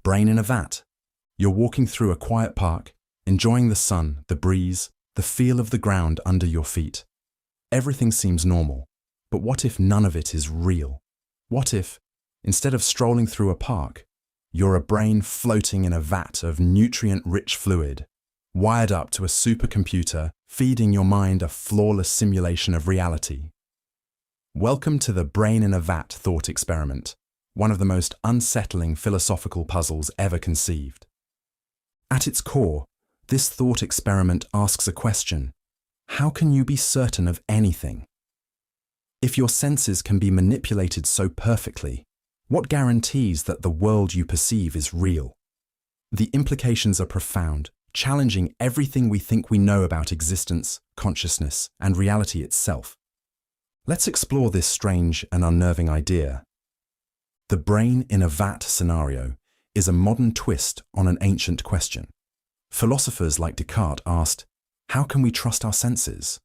Brain in a vat. You're walking through a quiet park, enjoying the sun, the breeze, the feel of the ground under your feet. Everything seems normal, but what if none of it is real? What if, instead of strolling through a park, you're a brain floating in a vat of nutrient-rich fluid, wired up to a supercomputer, feeding your mind a flawless simulation of reality? Welcome to the brain in a vat thought experiment, one of the most unsettling philosophical puzzles ever conceived. At its core, this thought experiment asks a question: how can you be certain of anything? If your senses can be manipulated so perfectly, what guarantees that the world you perceive is real? The implications are profound, challenging everything we think we know about existence, consciousness, and reality itself. Let's explore this strange and unnerving idea. The brain in a vat scenario is a modern twist on an ancient question. Philosophers like Descartes asked, how can we trust our senses?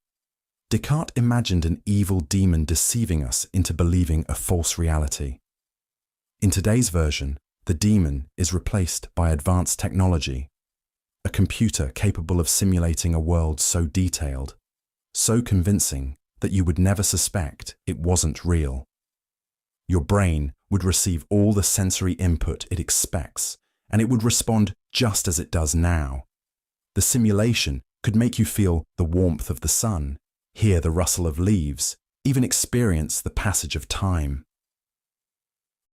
Descartes imagined an evil demon deceiving us into believing a false reality. In today's version, the demon is replaced by advanced technology, a computer capable of simulating a world so detailed, so convincing that you would never suspect it wasn't real. Your brain would receive all the sensory input it expects, and it would respond just as it does now. The simulation could make you feel the warmth of the sun, hear the rustle of leaves, even experience the passage of time.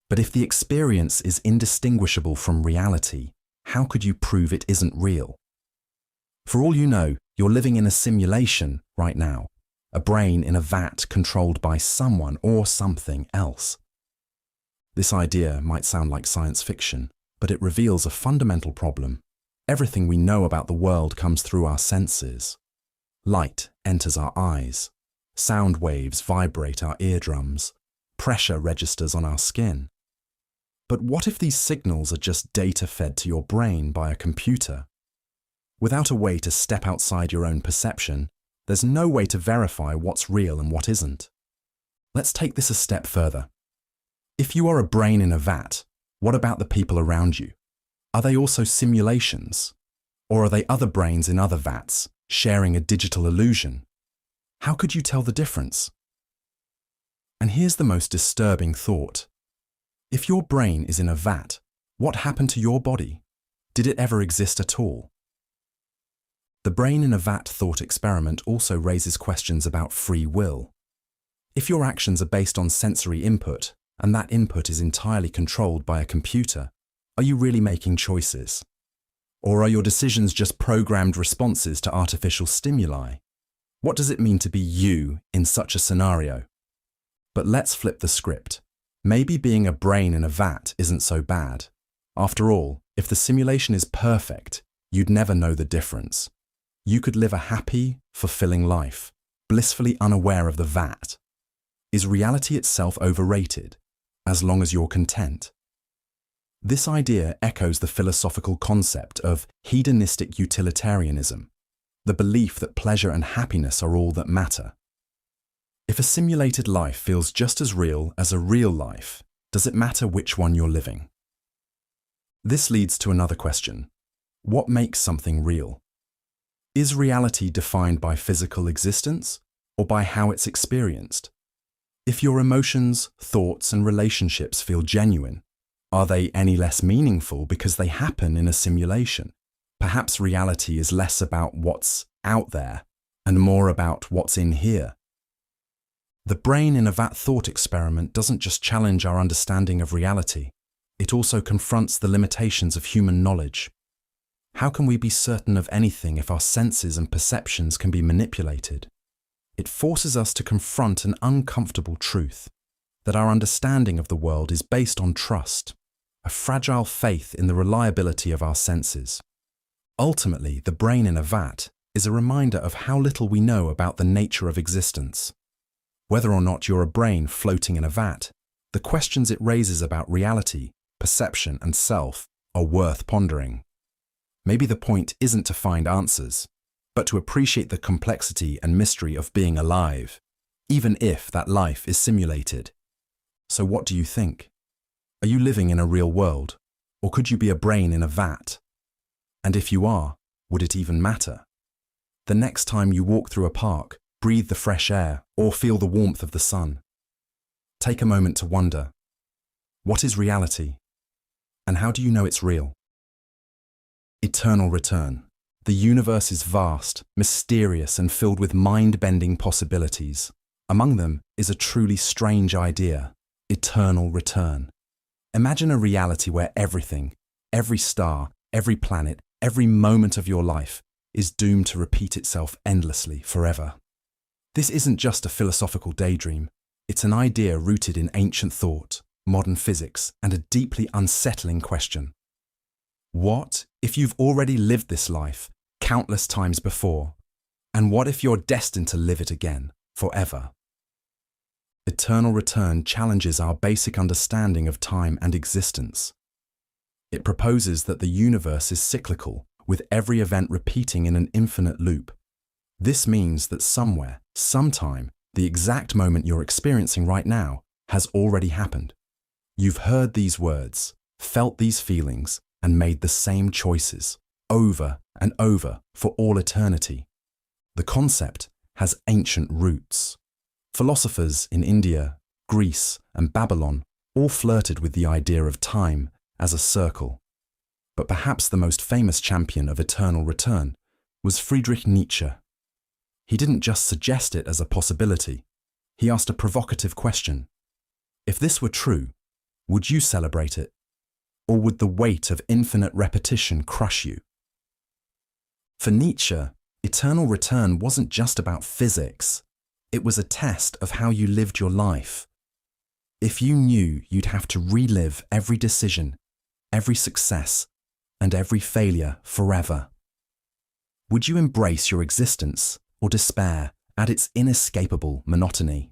But if the experience is indistinguishable from reality, how could you prove it isn't real? For all you know, you're living in a simulation right now, a brain in a vat controlled by someone or something else. This idea might sound like science fiction, but it reveals a fundamental problem. Everything we know about the world comes through our senses. Light enters our eyes. Sound waves vibrate our eardrums. Pressure registers on our skin. But what if these signals are just data fed to your brain by a computer? Without a way to step outside your own perception, there's no way to verify what's real and what isn't. Let's take this a step further. If you are a brain in a vat, what about the people around you? Are they also simulations? Or are they other brains in other vats, sharing a digital illusion? How could you tell the difference? And here's the most disturbing thought. If your brain is in a vat, what happened to your body? Did it ever exist at all? The brain in a vat thought experiment also raises questions about free will. If your actions are based on sensory input, and that input is entirely controlled by a computer, are you really making choices? Or are your decisions just programmed responses to artificial stimuli? What does it mean to be you in such a scenario? But let's flip the script. Maybe being a brain in a vat isn't so bad. After all, if the simulation is perfect, you'd never know the difference. You could live a happy, fulfilling life, blissfully unaware of the vat. Is reality itself overrated, as long as you're content? This idea echoes the philosophical concept of hedonistic utilitarianism, the belief that pleasure and happiness are all that matter. If a simulated life feels just as real as a real life, does it matter which one you're living? This leads to another question. What makes something real? Is reality defined by physical existence or by how it's experienced? If your emotions, thoughts, and relationships feel genuine, are they any less meaningful because they happen in a simulation? Perhaps reality is less about what's out there and more about what's in here. The brain in a vat thought experiment doesn't just challenge our understanding of reality, it also confronts the limitations of human knowledge. How can we be certain of anything if our senses and perceptions can be manipulated? It forces us to confront an uncomfortable truth, that our understanding of the world is based on trust, a fragile faith in the reliability of our senses. Ultimately, the brain in a vat is a reminder of how little we know about the nature of existence. Whether or not you're a brain floating in a vat, the questions it raises about reality, perception, and self are worth pondering. Maybe the point isn't to find answers, but to appreciate the complexity and mystery of being alive, even if that life is simulated. So what do you think? Are you living in a real world, Or could you be a brain in a vat? And if you are, would it even matter? The next time you walk through a park, breathe the fresh air, or feel the warmth of the sun, take a moment to wonder, what is reality? And how do you know it's real? Eternal return. The universe is vast, mysterious, and filled with mind-bending possibilities. Among them is a truly strange idea, eternal return. Imagine a reality where everything, every star, every planet, every moment of your life is doomed to repeat itself endlessly forever. This isn't just a philosophical daydream. It's an idea rooted in ancient thought, modern physics, and a deeply unsettling question. What if you've already lived this life countless times before? And what if you're destined to live it again, forever? Eternal return challenges our basic understanding of time and existence. It proposes that the universe is cyclical, with every event repeating in an infinite loop. This means that somewhere, sometime, the exact moment you're experiencing right now has already happened. You've heard these words, felt these feelings, and made the same choices, over and over for all eternity. The concept has ancient roots. Philosophers in India, Greece, and Babylon all flirted with the idea of time as a circle. But perhaps the most famous champion of eternal return was Friedrich Nietzsche. He didn't just suggest it as a possibility. He asked a provocative question. If this were true, would you celebrate it? Or would the weight of infinite repetition crush you? For Nietzsche, eternal return wasn't just about physics. It was a test of how you lived your life. If you knew you'd have to relive every decision, every success, and every failure forever, would you embrace your existence or despair at its inescapable monotony?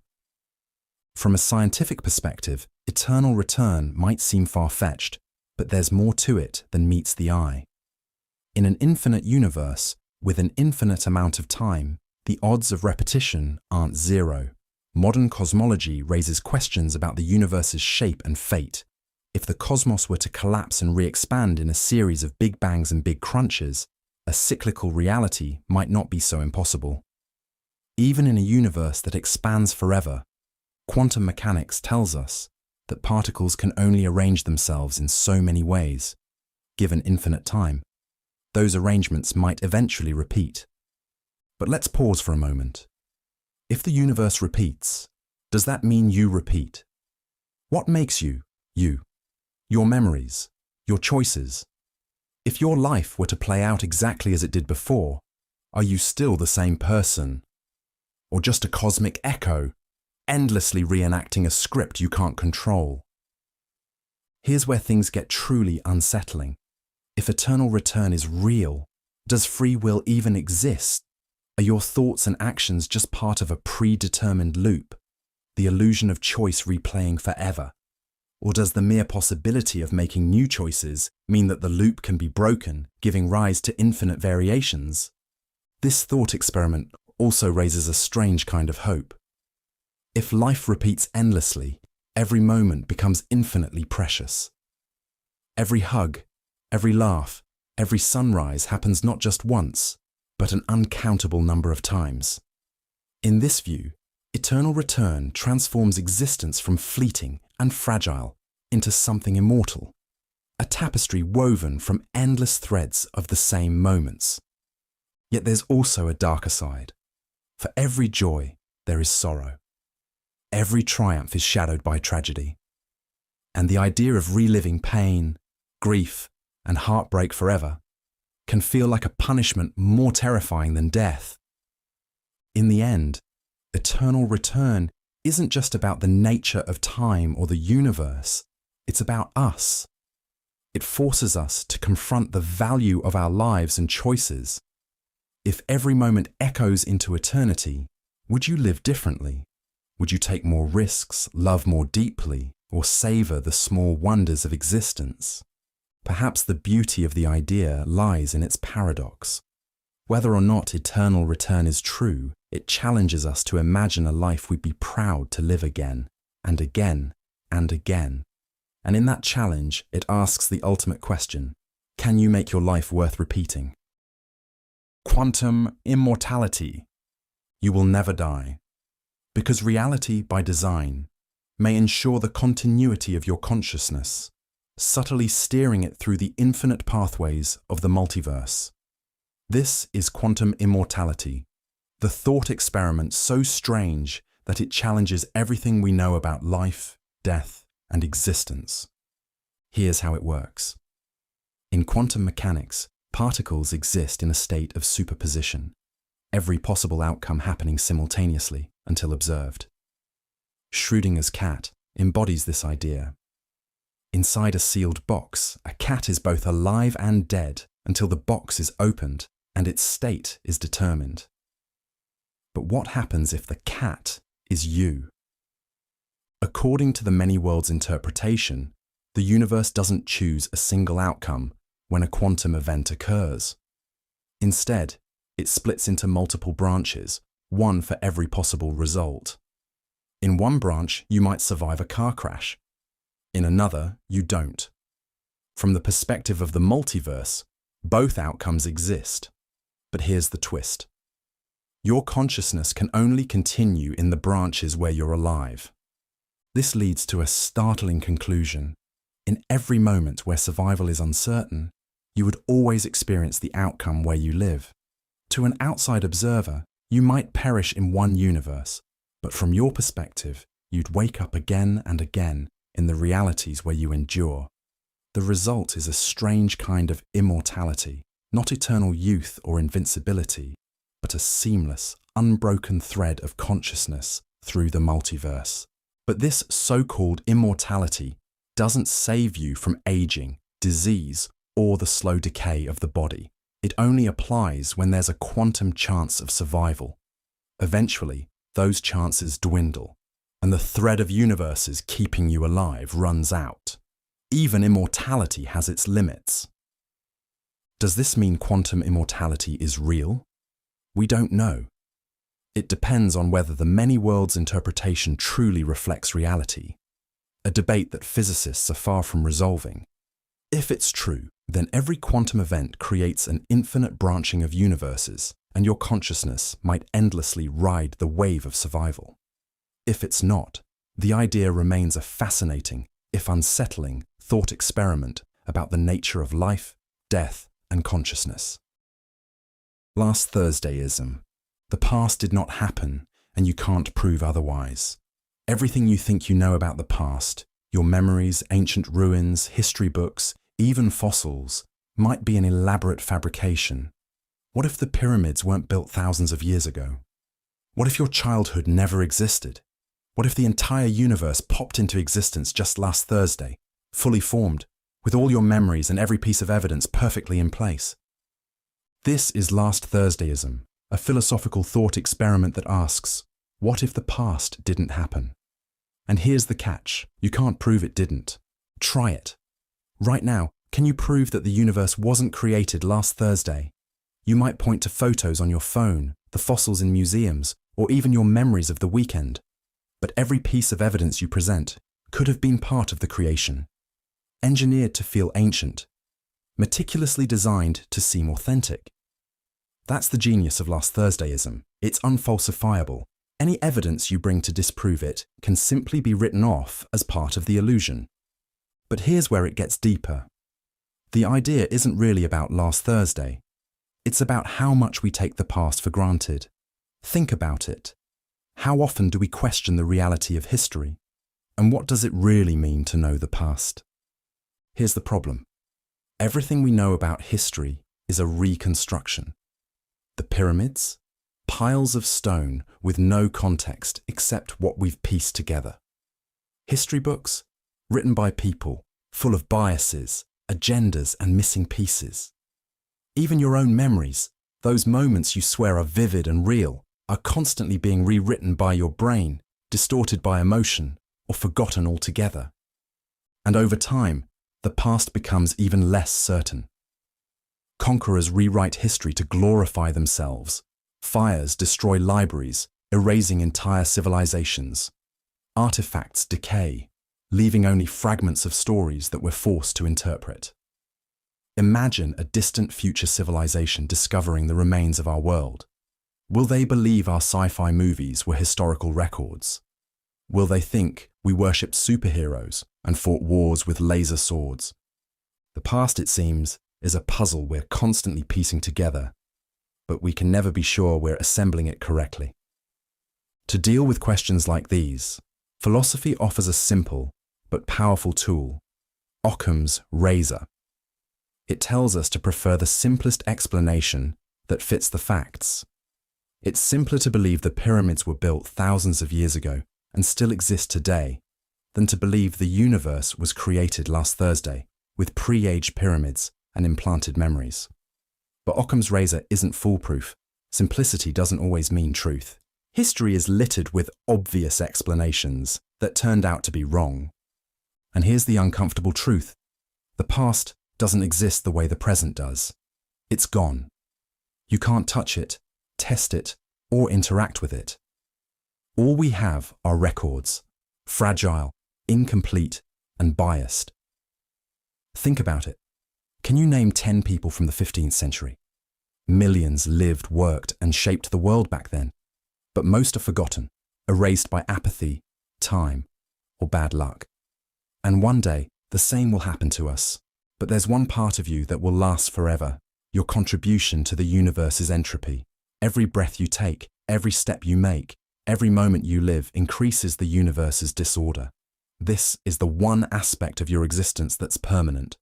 From a scientific perspective, eternal return might seem far-fetched, but there's more to it than meets the eye. In an infinite universe, with an infinite amount of time, the odds of repetition aren't zero. Modern cosmology raises questions about the universe's shape and fate. If the cosmos were to collapse and re-expand in a series of big bangs and big crunches, a cyclical reality might not be so impossible. Even in a universe that expands forever, quantum mechanics tells us that particles can only arrange themselves in so many ways. Given infinite time, those arrangements might eventually repeat. But let's pause for a moment. If the universe repeats, does that mean you repeat? What makes you, you? Your memories, your choices. If your life were to play out exactly as it did before, are you still the same person? Or just a cosmic echo, endlessly reenacting a script you can't control? Here's where things get truly unsettling. If eternal return is real, does free will even exist? Are your thoughts and actions just part of a predetermined loop, the illusion of choice replaying forever? Or does the mere possibility of making new choices mean that the loop can be broken, giving rise to infinite variations? This thought experiment also raises a strange kind of hope. If life repeats endlessly, every moment becomes infinitely precious. Every hug, every laugh, every sunrise happens not just once, but an uncountable number of times. In this view, eternal return transforms existence from fleeting and fragile into something immortal, a tapestry woven from endless threads of the same moments. Yet there's also a darker side. For every joy, there is sorrow. Every triumph is shadowed by tragedy. And the idea of reliving pain, grief, and heartbreak forever can feel like a punishment more terrifying than death. In the end, eternal return isn't just about the nature of time or the universe, it's about us. It forces us to confront the value of our lives and choices. If every moment echoes into eternity, would you live differently? Would you take more risks, love more deeply, or savor the small wonders of existence? Perhaps the beauty of the idea lies in its paradox. Whether or not eternal return is true, it challenges us to imagine a life we'd be proud to live again, and again, and again. And in that challenge, it asks the ultimate question: can you make your life worth repeating? Quantum immortality. You will never die. Because reality, by design, may ensure the continuity of your consciousness, subtly steering it through the infinite pathways of the multiverse. This is quantum immortality, the thought experiment so strange that it challenges everything we know about life, death, and existence. Here's how it works. In quantum mechanics, particles exist in a state of superposition, every possible outcome happening simultaneously until observed. Schrödinger's cat embodies this idea. Inside a sealed box, a cat is both alive and dead until the box is opened and its state is determined. But what happens if the cat is you? According to the many worlds interpretation, the universe doesn't choose a single outcome when a quantum event occurs. Instead, it splits into multiple branches, one for every possible result. In one branch, you might survive a car crash. In another, you don't. From the perspective of the multiverse, both outcomes exist. But here's the twist. Your consciousness can only continue in the branches where you're alive. This leads to a startling conclusion. In every moment where survival is uncertain, you would always experience the outcome where you live. To an outside observer, you might perish in one universe, but from your perspective, you'd wake up again and again in the realities where you endure. The result is a strange kind of immortality, not eternal youth or invincibility, but a seamless, unbroken thread of consciousness through the multiverse. But this so-called immortality doesn't save you from aging, disease, or the slow decay of the body. It only applies when there's a quantum chance of survival. Eventually, those chances dwindle, and the thread of universes keeping you alive runs out. Even immortality has its limits. Does this mean quantum immortality is real? We don't know. It depends on whether the many worlds interpretation truly reflects reality, a debate that physicists are far from resolving. If it's true, then every quantum event creates an infinite branching of universes, and your consciousness might endlessly ride the wave of survival. If it's not, the idea remains a fascinating, if unsettling, thought experiment about the nature of life, death, and consciousness. Last Thursdayism. The past did not happen, and you can't prove otherwise. Everything you think you know about the past, your memories, ancient ruins, history books, even fossils, might be an elaborate fabrication. What if the pyramids weren't built thousands of years ago? What if your childhood never existed? What if the entire universe popped into existence just last Thursday, fully formed, with all your memories and every piece of evidence perfectly in place? This is Last Thursdayism, a philosophical thought experiment that asks, what if the past didn't happen? And here's the catch, you can't prove it didn't. Try it. Right now, can you prove that the universe wasn't created last Thursday? You might point to photos on your phone, the fossils in museums, or even your memories of the weekend. But every piece of evidence you present could have been part of the creation. Engineered to feel ancient, meticulously designed to seem authentic. That's the genius of Last Thursdayism. It's unfalsifiable. Any evidence you bring to disprove it can simply be written off as part of the illusion. But here's where it gets deeper. The idea isn't really about last Thursday. It's about how much we take the past for granted. Think about it. How often do we question the reality of history? And what does it really mean to know the past? Here's the problem. Everything we know about history is a reconstruction. The pyramids? Piles of stone with no context except what we've pieced together. History books? Written by people, full of biases, agendas, and missing pieces. Even your own memories, those moments you swear are vivid and real, are constantly being rewritten by your brain, distorted by emotion, or forgotten altogether. And over time, the past becomes even less certain. Conquerors rewrite history to glorify themselves. Fires destroy libraries, erasing entire civilizations. Artifacts decay. leaving only fragments of stories that we're forced to interpret. Imagine a distant future civilization discovering the remains of our world. Will they believe our sci-fi movies were historical records? Will they think we worshipped superheroes and fought wars with laser swords? The past, it seems, is a puzzle we're constantly piecing together, but we can never be sure we're assembling it correctly. To deal with questions like these, philosophy offers a simple but powerful tool: Occam's razor. It tells us to prefer the simplest explanation that fits the facts. It's simpler to believe the pyramids were built thousands of years ago and still exist today than to believe the universe was created last Thursday with pre-aged pyramids and implanted memories. But Occam's razor isn't foolproof. Simplicity doesn't always mean truth. History is littered with obvious explanations that turned out to be wrong. And here's the uncomfortable truth: the past doesn't exist the way the present does. It's gone. You can't touch it, test it, or interact with it. All we have are records, fragile, incomplete, and biased. Think about it. Can you name 10 people from the 15th century? Millions lived, worked, and shaped the world back then. But most are forgotten, erased by apathy, time, or bad luck. And one day, the same will happen to us. But there's one part of you that will last forever: your contribution to the universe's entropy. Every breath you take, every step you make, every moment you live increases the universe's disorder. This is the one aspect of your existence that's permanent.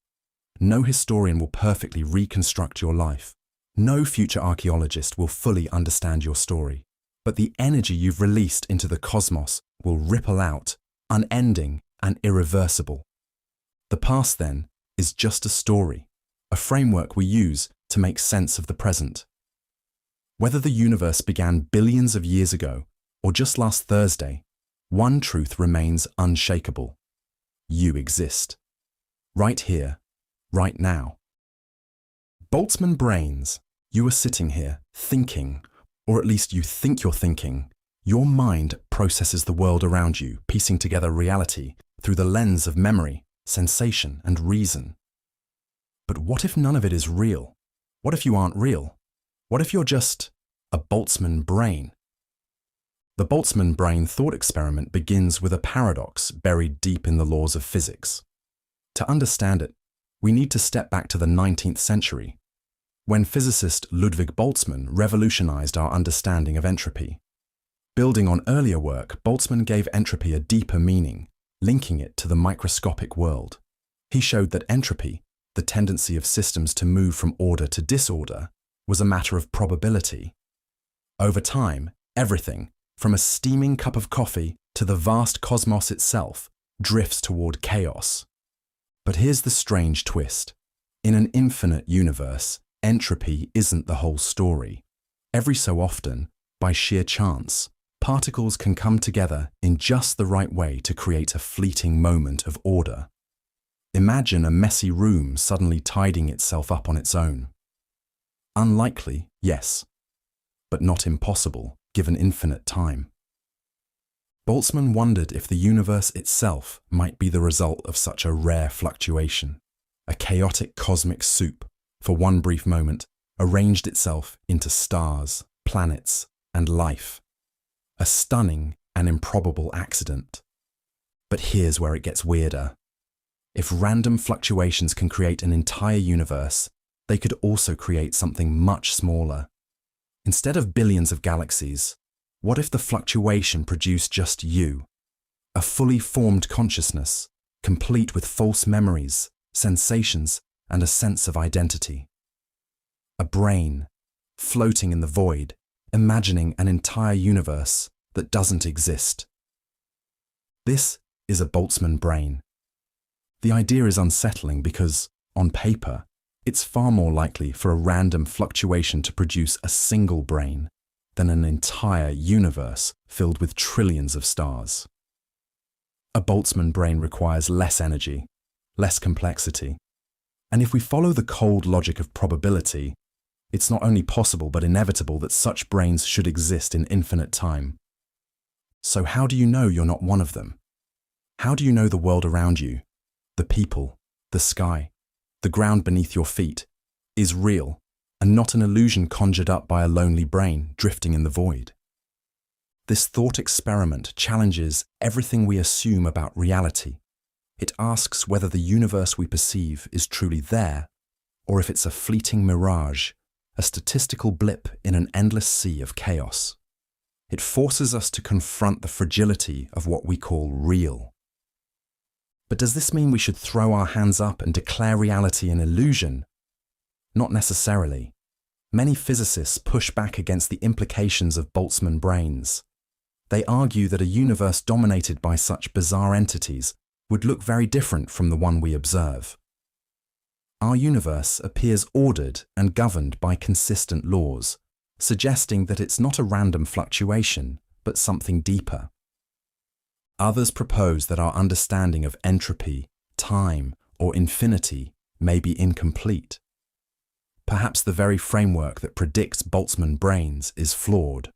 No historian will perfectly reconstruct your life. No future archaeologist will fully understand your story. But the energy you've released into the cosmos will ripple out, unending and irreversible. The past, then, is just a story, a framework we use to make sense of the present. Whether the universe began billions of years ago or just last Thursday, one truth remains unshakable: you exist. Right here, right now. Boltzmann brains, you are sitting here thinking, or at least you think you're thinking. Your mind processes the world around you, piecing together reality through the lens of memory, sensation, and reason. But what if none of it is real? What if you aren't real? What if you're just a Boltzmann brain? The Boltzmann brain thought experiment begins with a paradox buried deep in the laws of physics. To understand it, we need to step back to the 19th century, when physicist Ludwig Boltzmann revolutionized our understanding of entropy. Building on earlier work, Boltzmann gave entropy a deeper meaning, linking it to the microscopic world. He showed that entropy, the tendency of systems to move from order to disorder, was a matter of probability. Over time, everything, from a steaming cup of coffee to the vast cosmos itself, drifts toward chaos. But here's the strange twist. In an infinite universe, entropy isn't the whole story. Every so often, by sheer chance, particles can come together in just the right way to create a fleeting moment of order. Imagine a messy room suddenly tidying itself up on its own. Unlikely, yes, but not impossible, given infinite time. Boltzmann wondered if the universe itself might be the result of such a rare fluctuation. A chaotic cosmic soup, for one brief moment, arranged itself into stars, planets, and life. A stunning and improbable accident. But here's where it gets weirder. If random fluctuations can create an entire universe, they could also create something much smaller. Instead of billions of galaxies, what if the fluctuation produced just you? A fully formed consciousness, complete with false memories, sensations, and a sense of identity. A brain, floating in the void, imagining an entire universe that doesn't exist. This is a Boltzmann brain. The idea is unsettling because, on paper, it's far more likely for a random fluctuation to produce a single brain than an entire universe filled with trillions of stars. A Boltzmann brain requires less energy, less complexity. And if we follow the cold logic of probability, it's not only possible but inevitable that such brains should exist in infinite time. So how do you know you're not one of them? How do you know the world around you, the people, the sky, the ground beneath your feet, is real and not an illusion conjured up by a lonely brain drifting in the void? This thought experiment challenges everything we assume about reality. It asks whether the universe we perceive is truly there, or if it's a fleeting mirage, a statistical blip in an endless sea of chaos. It forces us to confront the fragility of what we call real. But does this mean we should throw our hands up and declare reality an illusion? Not necessarily. Many physicists push back against the implications of Boltzmann brains. They argue that a universe dominated by such bizarre entities would look very different from the one we observe. Our universe appears ordered and governed by consistent laws, suggesting that it's not a random fluctuation, but something deeper. Others propose that our understanding of entropy, time, or infinity may be incomplete. Perhaps the very framework that predicts Boltzmann brains is flawed,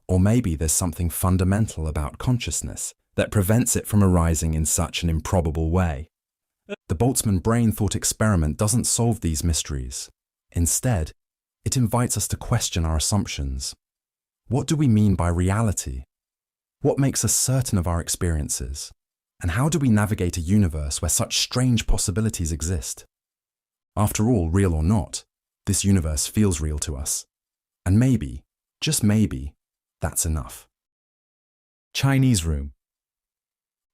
or maybe there's something fundamental about consciousness that prevents it from arising in such an improbable way. The Boltzmann brain thought experiment doesn't solve these mysteries. Instead, it invites us to question our assumptions. What do we mean by reality? What makes us certain of our experiences? And how do we navigate a universe where such strange possibilities exist? After all, real or not, this universe feels real to us. And maybe, just maybe, that's enough. Chinese room.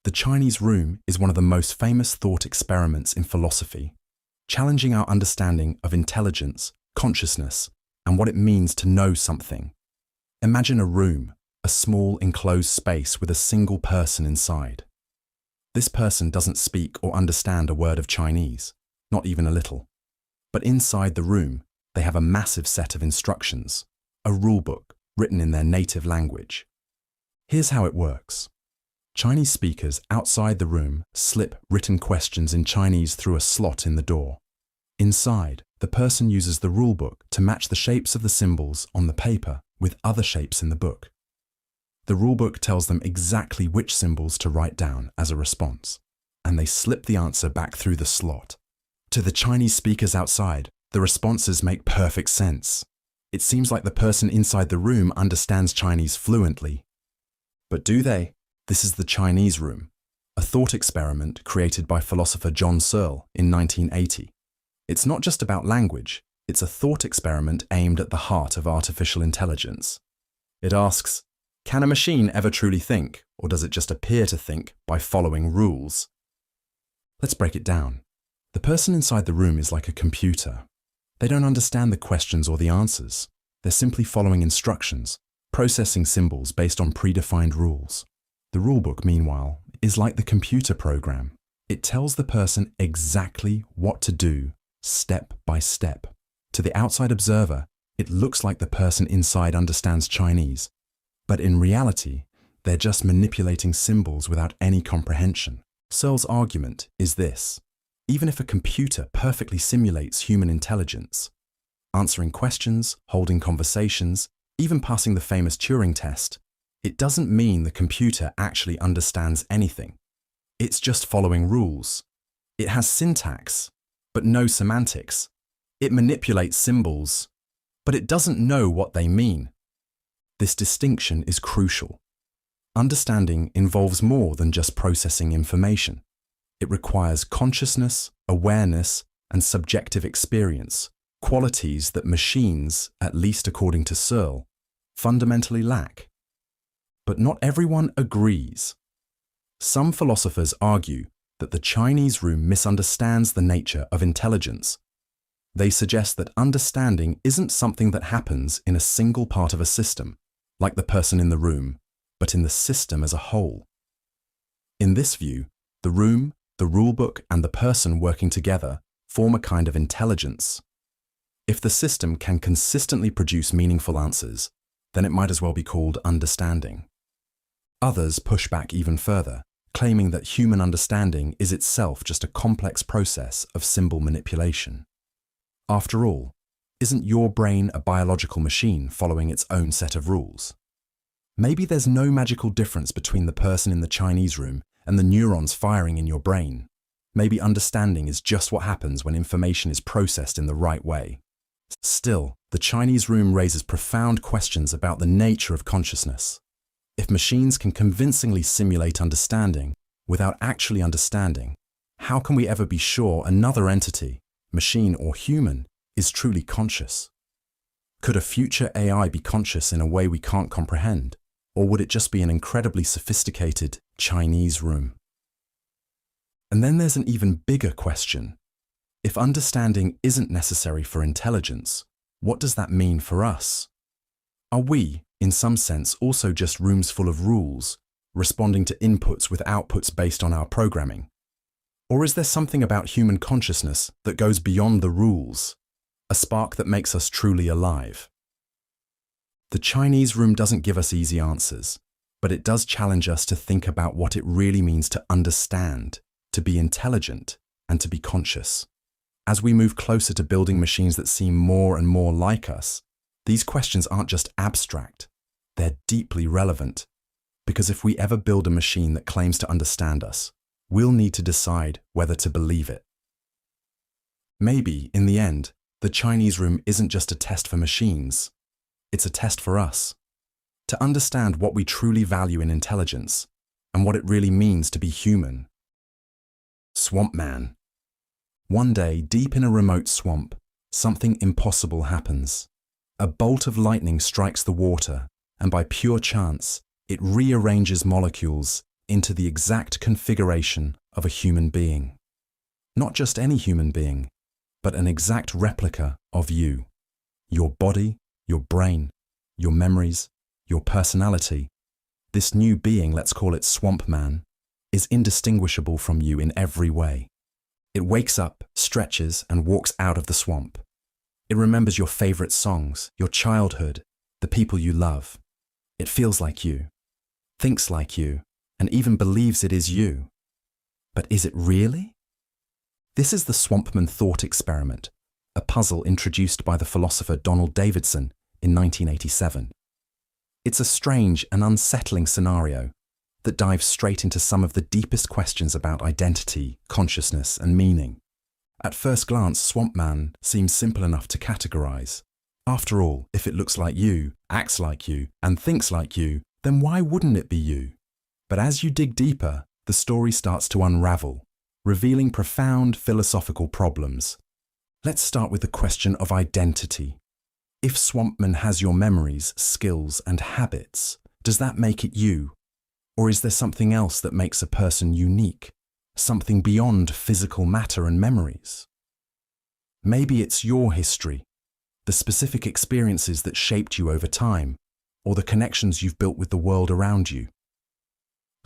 The Chinese room is one of the most famous thought experiments in philosophy, challenging our understanding of intelligence, consciousness, and what it means to know something. Imagine a room, a small enclosed space with a single person inside. This person doesn't speak or understand a word of Chinese, not even a little. But inside the room, they have a massive set of instructions, a rulebook written in their native language. Here's how it works. Chinese speakers outside the room slip written questions in Chinese through a slot in the door. Inside, the person uses the rulebook to match the shapes of the symbols on the paper with other shapes in the book. The rulebook tells them exactly which symbols to write down as a response, and they slip the answer back through the slot. To the Chinese speakers outside, the responses make perfect sense. It seems like the person inside the room understands Chinese fluently. But do they? This is the Chinese room, a thought experiment created by philosopher John Searle in 1980. It's not just about language, it's a thought experiment aimed at the heart of artificial intelligence. It asks, can a machine ever truly think, or does it just appear to think by following rules? Let's break it down. The person inside the room is like a computer. They don't understand the questions or the answers. They're simply following instructions, processing symbols based on predefined rules. The rulebook, meanwhile, is like the computer program. It tells the person exactly what to do, step by step. To the outside observer, it looks like the person inside understands Chinese, but in reality, they're just manipulating symbols without any comprehension. Searle's argument is this: even if a computer perfectly simulates human intelligence, answering questions, holding conversations, even passing the famous Turing test, it doesn't mean the computer actually understands anything. It's just following rules. It has syntax, but no semantics. It manipulates symbols, but it doesn't know what they mean. This distinction is crucial. Understanding involves more than just processing information. It requires consciousness, awareness, and subjective experience, qualities that machines, at least according to Searle, fundamentally lack. But not everyone agrees. Some philosophers argue that the Chinese room misunderstands the nature of intelligence. They suggest that understanding isn't something that happens in a single part of a system, like the person in the room, but in the system as a whole. In this view, the room, the rulebook, and the person working together form a kind of intelligence. If the system can consistently produce meaningful answers, then it might as well be called understanding. Others push back even further, claiming that human understanding is itself just a complex process of symbol manipulation. After all, isn't your brain a biological machine following its own set of rules? Maybe there's no magical difference between the person in the Chinese room and the neurons firing in your brain. Maybe understanding is just what happens when information is processed in the right way. Still, the Chinese room raises profound questions about the nature of consciousness. If machines can convincingly simulate understanding without actually understanding, how can we ever be sure another entity, machine or human, is truly conscious? Could a future AI be conscious in a way we can't comprehend, or would it just be an incredibly sophisticated Chinese room? And then there's an even bigger question. If understanding isn't necessary for intelligence, what does that mean for us? Are we, in some sense, also just rooms full of rules, responding to inputs with outputs based on our programming? Or is there something about human consciousness that goes beyond the rules, a spark that makes us truly alive? The Chinese room doesn't give us easy answers, but it does challenge us to think about what it really means to understand, to be intelligent, and to be conscious. As we move closer to building machines that seem more and more like us, these questions aren't just abstract, they're deeply relevant. Because if we ever build a machine that claims to understand us, we'll need to decide whether to believe it. Maybe, in the end, the Chinese room isn't just a test for machines, it's a test for us. To understand what we truly value in intelligence, and what it really means to be human. Swampman. One day, deep in a remote swamp, something impossible happens. A bolt of lightning strikes the water, and by pure chance, it rearranges molecules into the exact configuration of a human being. Not just any human being, but an exact replica of you. Your body, your brain, your memories, your personality. This new being, let's call it Swampman, is indistinguishable from you in every way. It wakes up, stretches, and walks out of the swamp. It remembers your favorite songs, your childhood, the people you love. It feels like you, thinks like you, and even believes it is you. But is it really? This is the Swampman thought experiment, a puzzle introduced by the philosopher Donald Davidson in 1987. It's a strange and unsettling scenario that dives straight into some of the deepest questions about identity, consciousness, and meaning. At first glance, Swampman seems simple enough to categorize. After all, if it looks like you, acts like you, and thinks like you, then why wouldn't it be you? But as you dig deeper, the story starts to unravel, revealing profound philosophical problems. Let's start with the question of identity. If Swampman has your memories, skills, and habits, does that make it you? Or is there something else that makes a person unique? Something beyond physical matter and memories? Maybe it's your history, the specific experiences that shaped you over time, or the connections you've built with the world around you.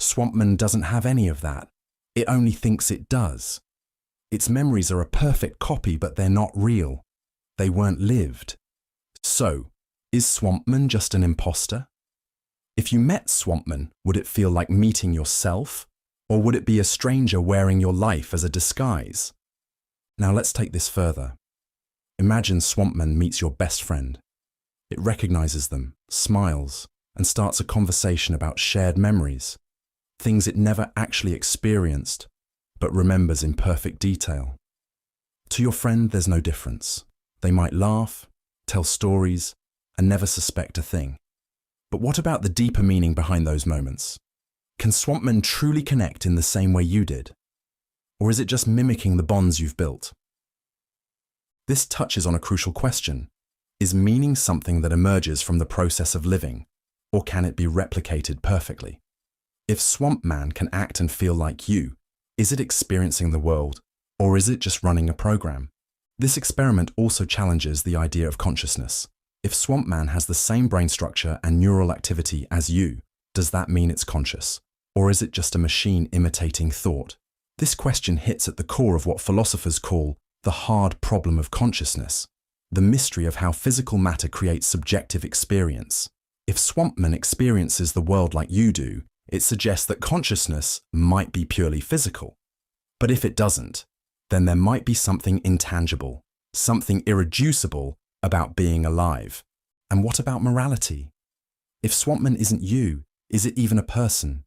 Swampman doesn't have any of that. It only thinks it does. Its memories are a perfect copy, but they're not real. They weren't lived. So, is Swampman just an imposter? If you met Swampman, would it feel like meeting yourself? Or would it be a stranger wearing your life as a disguise? Now let's take this further. Imagine Swampman meets your best friend. It recognizes them, smiles, and starts a conversation about shared memories, things it never actually experienced, but remembers in perfect detail. To your friend, there's no difference. They might laugh, tell stories, and never suspect a thing. But what about the deeper meaning behind those moments? Can Swampman truly connect in the same way you did? Or is it just mimicking the bonds you've built? This touches on a crucial question. Is meaning something that emerges from the process of living, or can it be replicated perfectly? If Swampman can act and feel like you, is it experiencing the world, or is it just running a program? This experiment also challenges the idea of consciousness. If Swampman has the same brain structure and neural activity as you, does that mean it's conscious? Or is it just a machine imitating thought? This question hits at the core of what philosophers call the hard problem of consciousness, the mystery of how physical matter creates subjective experience. If Swampman experiences the world like you do, it suggests that consciousness might be purely physical. But if it doesn't, then there might be something intangible, something irreducible about being alive. And what about morality? If Swampman isn't you, is it even a person?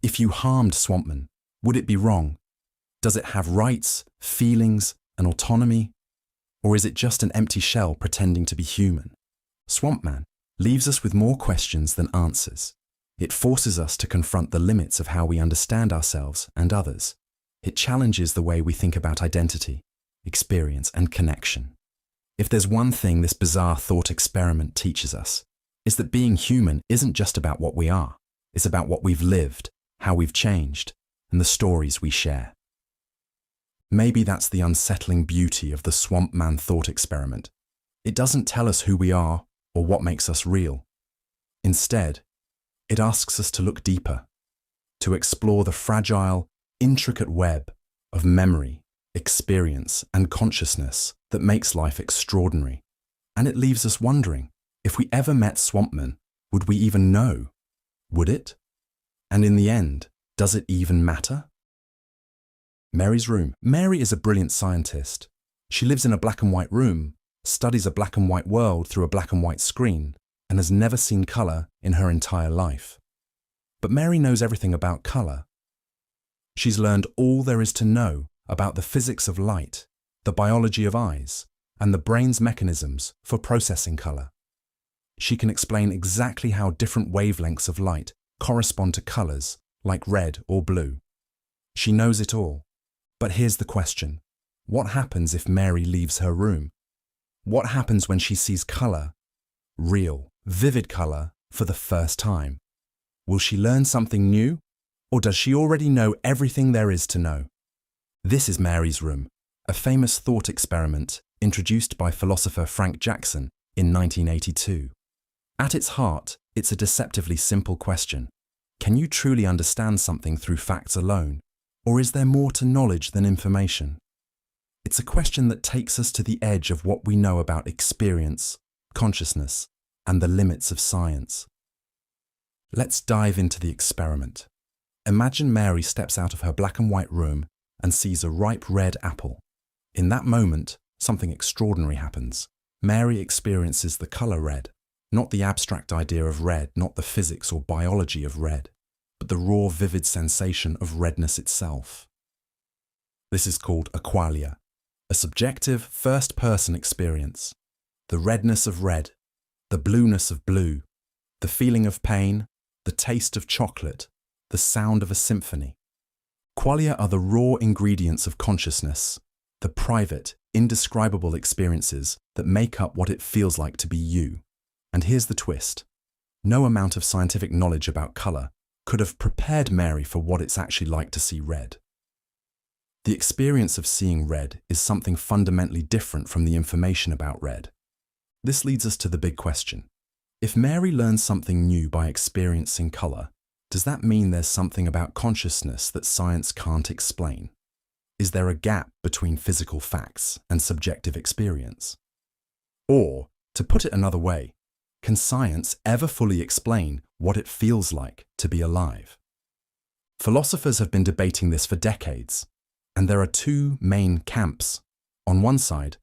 If you harmed Swampman, would it be wrong? Does it have rights, feelings, and autonomy? Or is it just an empty shell pretending to be human? Swampman leaves us with more questions than answers. It forces us to confront the limits of how we understand ourselves and others. It challenges the way we think about identity, experience, and connection. If there's one thing this bizarre thought experiment teaches us, it's that being human isn't just about what we are. It's about what we've lived, how we've changed, and the stories we share. Maybe that's the unsettling beauty of the Swampman thought experiment. It doesn't tell us who we are or what makes us real. Instead, it asks us to look deeper, to explore the fragile, intricate web of memory, experience, and consciousness that makes life extraordinary. And it leaves us wondering, if we ever met Swampman, would we even know? Would it? And in the end, does it even matter? Mary's room. Mary is a brilliant scientist. She lives in a black and white room, studies a black and white world through a black and white screen, and has never seen colour in her entire life. But Mary knows everything about colour. She's learned all there is to know about the physics of light, the biology of eyes, and the brain's mechanisms for processing colour. She can explain exactly how different wavelengths of light correspond to colours like red or blue. She knows it all. But here's the question. What happens if Mary leaves her room? What happens when she sees colour, real, vivid colour, for the first time? Will she learn something new? Or does she already know everything there is to know? This is Mary's room, a famous thought experiment introduced by philosopher Frank Jackson in 1982. At its heart, it's a deceptively simple question. Can you truly understand something through facts alone? Or is there more to knowledge than information? It's a question that takes us to the edge of what we know about experience, consciousness, and the limits of science. Let's dive into the experiment. Imagine Mary steps out of her black and white room and sees a ripe red apple. In that moment, something extraordinary happens. Mary experiences the colour red, not the abstract idea of red, not the physics or biology of red, but the raw, vivid sensation of redness itself. This is called a qualia, a subjective, first-person experience. The redness of red, the blueness of blue, the feeling of pain, the taste of chocolate, the sound of a symphony. Qualia are the raw ingredients of consciousness, the private, indescribable experiences that make up what it feels like to be you. And here's the twist. No amount of scientific knowledge about colour could have prepared Mary for what it's actually like to see red. The experience of seeing red is something fundamentally different from the information about red. This leads us to the big question. If Mary learns something new by experiencing colour, does that mean there's something about consciousness that science can't explain? Is there a gap between physical facts and subjective experience? Or, to put it another way, can science ever fully explain what it feels like to be alive? Philosophers have been debating this for decades, and there are two main camps. On one side,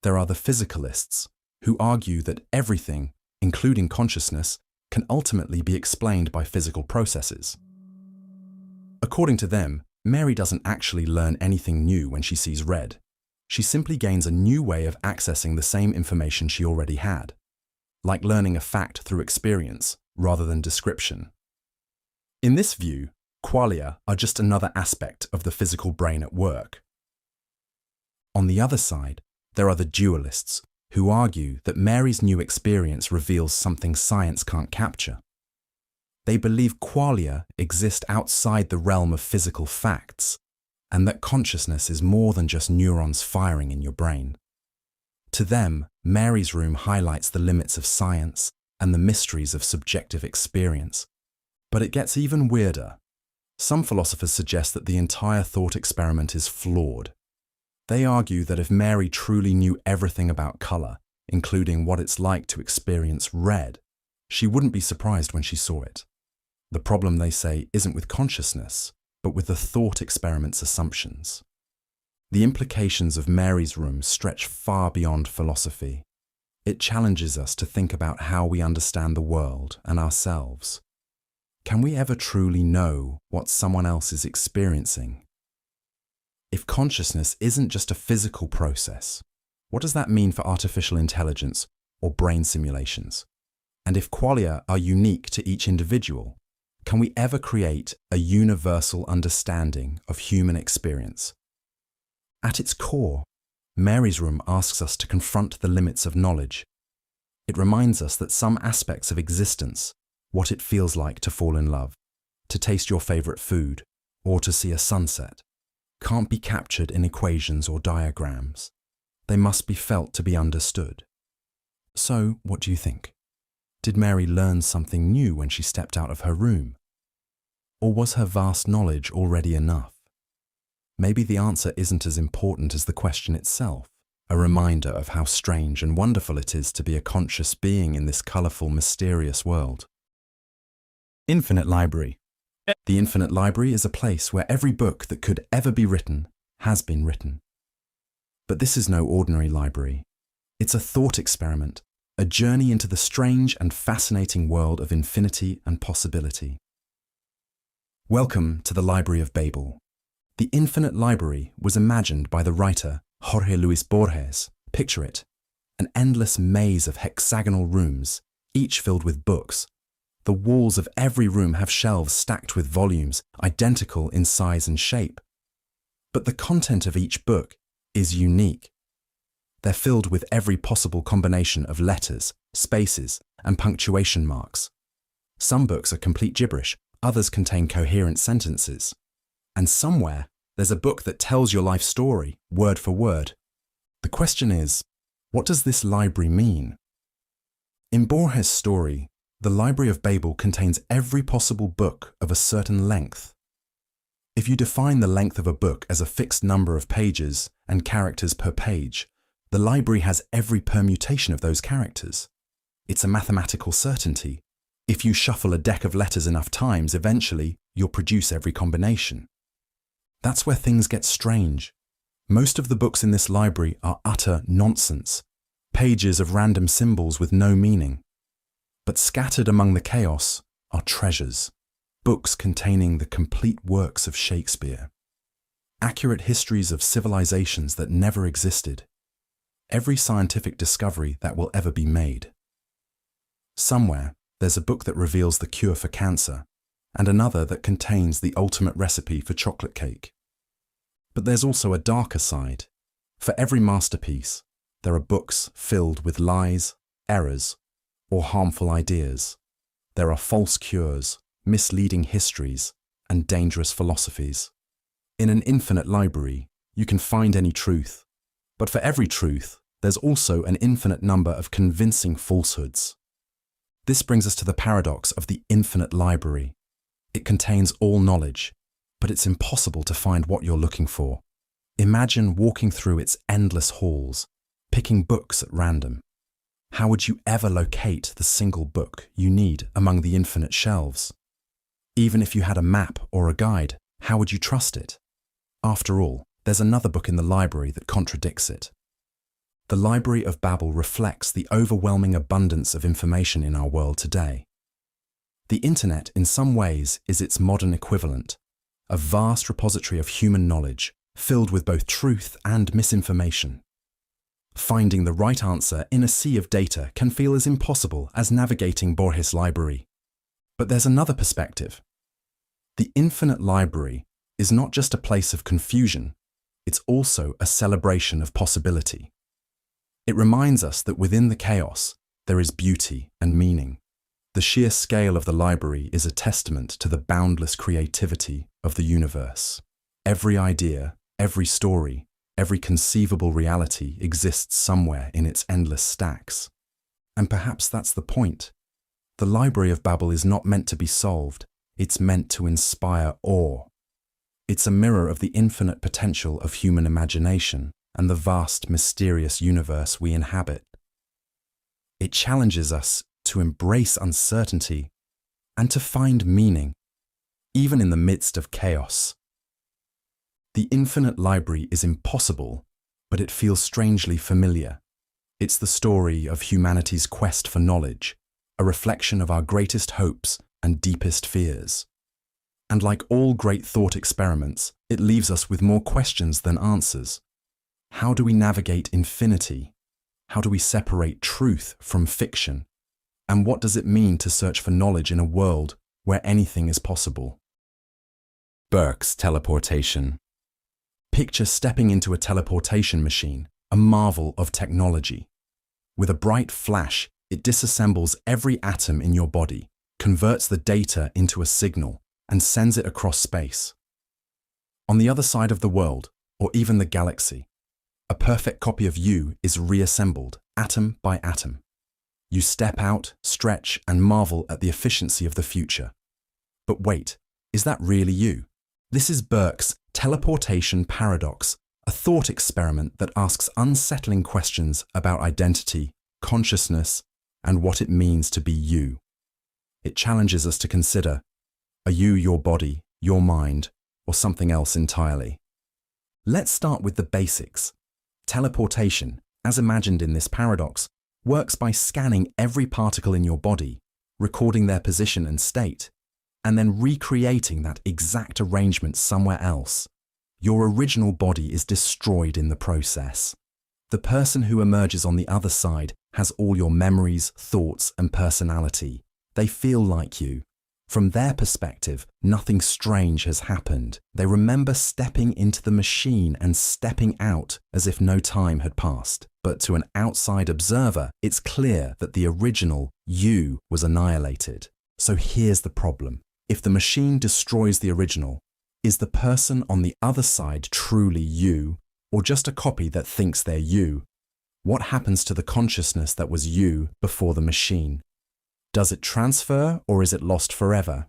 there are the physicalists, who argue that everything, including consciousness, can ultimately be explained by physical processes. According to them, Mary doesn't actually learn anything new when she sees red. She simply gains a new way of accessing the same information she already had, like learning a fact through experience rather than description. In this view, qualia are just another aspect of the physical brain at work. On the other side, there are the dualists, who argue that Mary's new experience reveals something science can't capture. They believe qualia exist outside the realm of physical facts, and that consciousness is more than just neurons firing in your brain. To them, Mary's room highlights the limits of science and the mysteries of subjective experience. But it gets even weirder. Some philosophers suggest that the entire thought experiment is flawed. They argue that if Mary truly knew everything about colour, including what it's like to experience red, she wouldn't be surprised when she saw it. The problem, they say, isn't with consciousness, but with the thought experiment's assumptions. The implications of Mary's room stretch far beyond philosophy. It challenges us to think about how we understand the world and ourselves. Can we ever truly know what someone else is experiencing? If consciousness isn't just a physical process, what does that mean for artificial intelligence or brain simulations? And if qualia are unique to each individual, can we ever create a universal understanding of human experience? At its core, Mary's Room asks us to confront the limits of knowledge. It reminds us that some aspects of existence, what it feels like to fall in love, to taste your favorite food, or to see a sunset, can't be captured in equations or diagrams. They must be felt to be understood. So, what do you think? Did Mary learn something new when she stepped out of her room? Or was her vast knowledge already enough? Maybe the answer isn't as important as the question itself, a reminder of how strange and wonderful it is to be a conscious being in this colourful, mysterious world. Infinite Library. The Infinite Library is a place where every book that could ever be written has been written. But this is no ordinary library. It's a thought experiment, a journey into the strange and fascinating world of infinity and possibility. Welcome to the Library of Babel. The Infinite Library was imagined by the writer Jorge Luis Borges. Picture it, an endless maze of hexagonal rooms, each filled with books. The walls of every room have shelves stacked with volumes, identical in size and shape. But the content of each book is unique. They're filled with every possible combination of letters, spaces, and punctuation marks. Some books are complete gibberish, others contain coherent sentences. And somewhere, there's a book that tells your life story, word for word. The question is, what does this library mean? In Borges' story, the Library of Babel contains every possible book of a certain length. If you define the length of a book as a fixed number of pages and characters per page, the library has every permutation of those characters. It's a mathematical certainty. If you shuffle a deck of letters enough times, eventually you'll produce every combination. That's where things get strange. Most of the books in this library are utter nonsense, pages of random symbols with no meaning. But scattered among the chaos are treasures, books containing the complete works of Shakespeare, accurate histories of civilizations that never existed, every scientific discovery that will ever be made. Somewhere, there's a book that reveals the cure for cancer, and another that contains the ultimate recipe for chocolate cake. But there's also a darker side. For every masterpiece, there are books filled with lies, errors, or harmful ideas. There are false cures, misleading histories, and dangerous philosophies. In an infinite library, you can find any truth, but for every truth, there's also an infinite number of convincing falsehoods. This brings us to the paradox of the infinite library. It contains all knowledge, but it's impossible to find what you're looking for. Imagine walking through its endless halls, picking books at random. How would you ever locate the single book you need among the infinite shelves? Even if you had a map or a guide, how would you trust it? After all, there's another book in the library that contradicts it. The Library of Babel reflects the overwhelming abundance of information in our world today. The internet, in some ways, is its modern equivalent, a vast repository of human knowledge, filled with both truth and misinformation. Finding the right answer in a sea of data can feel as impossible as navigating Borges' library. But there's another perspective. The infinite library is not just a place of confusion, it's also a celebration of possibility. It reminds us that within the chaos, there is beauty and meaning. The sheer scale of the library is a testament to the boundless creativity of the universe. Every idea, every story, every conceivable reality exists somewhere in its endless stacks. And perhaps that's the point. The Library of Babel is not meant to be solved, it's meant to inspire awe. It's a mirror of the infinite potential of human imagination and the vast, mysterious universe we inhabit. It challenges us to embrace uncertainty and to find meaning, even in the midst of chaos. The infinite library is impossible, but it feels strangely familiar. It's the story of humanity's quest for knowledge, a reflection of our greatest hopes and deepest fears. And like all great thought experiments, it leaves us with more questions than answers. How do we navigate infinity? How do we separate truth from fiction? And what does it mean to search for knowledge in a world where anything is possible? Burke's teleportation. Picture stepping into a teleportation machine, a marvel of technology. With a bright flash, it disassembles every atom in your body, converts the data into a signal, and sends it across space. On the other side of the world, or even the galaxy, a perfect copy of you is reassembled, atom by atom. You step out, stretch, and marvel at the efficiency of the future. But wait, is that really you? This is Burke's teleportation paradox, a thought experiment that asks unsettling questions about identity, consciousness, and what it means to be you. It challenges us to consider, are you your body, your mind, or something else entirely? Let's start with the basics. Teleportation, as imagined in this paradox, works by scanning every particle in your body, recording their position and state, and then recreating that exact arrangement somewhere else. Your original body is destroyed in the process. The person who emerges on the other side has all your memories, thoughts, and personality. They feel like you. From their perspective, nothing strange has happened. They remember stepping into the machine and stepping out as if no time had passed. But to an outside observer, it's clear that the original you was annihilated. So here's the problem. If the machine destroys the original, is the person on the other side truly you, or just a copy that thinks they're you? What happens to the consciousness that was you before the machine? Does it transfer, or is it lost forever?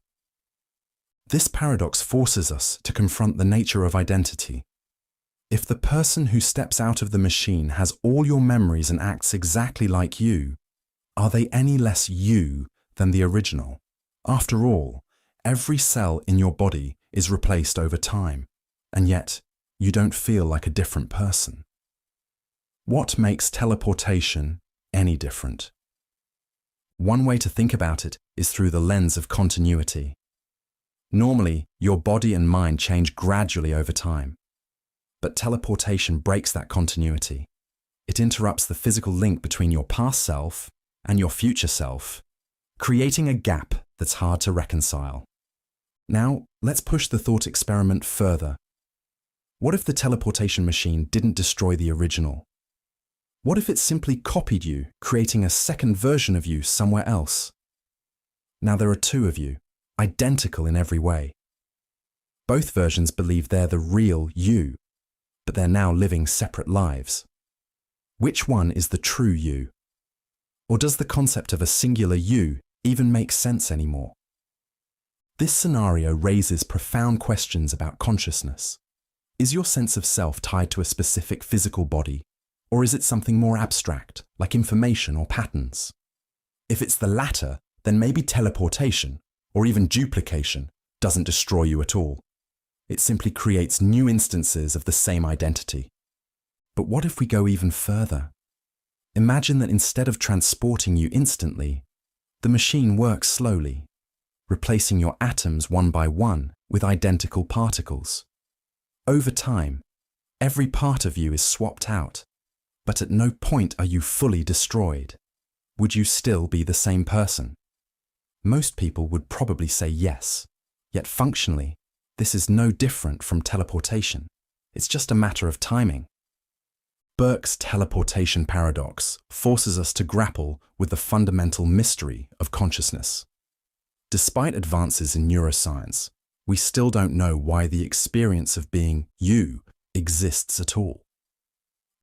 This paradox forces us to confront the nature of identity. If the person who steps out of the machine has all your memories and acts exactly like you, are they any less you than the original? After all, every cell in your body is replaced over time, and yet you don't feel like a different person. What makes teleportation any different? One way to think about it is through the lens of continuity. Normally, your body and mind change gradually over time. But teleportation breaks that continuity. It interrupts the physical link between your past self and your future self, creating a gap that's hard to reconcile. Now, let's push the thought experiment further. What if the teleportation machine didn't destroy the original? What if it simply copied you, creating a second version of you somewhere else? Now there are two of you, identical in every way. Both versions believe they're the real you, but they're now living separate lives. Which one is the true you? Or does the concept of a singular you even make sense anymore? This scenario raises profound questions about consciousness. Is your sense of self tied to a specific physical body? Or is it something more abstract, like information or patterns? If it's the latter, then maybe teleportation, or even duplication, doesn't destroy you at all. It simply creates new instances of the same identity. But what if we go even further? Imagine that instead of transporting you instantly, the machine works slowly, replacing your atoms one by one with identical particles. Over time, every part of you is swapped out. But at no point are you fully destroyed. Would you still be the same person? Most people would probably say yes, yet functionally, this is no different from teleportation. It's just a matter of timing. Burke's teleportation paradox forces us to grapple with the fundamental mystery of consciousness. Despite advances in neuroscience, we still don't know why the experience of being you exists at all.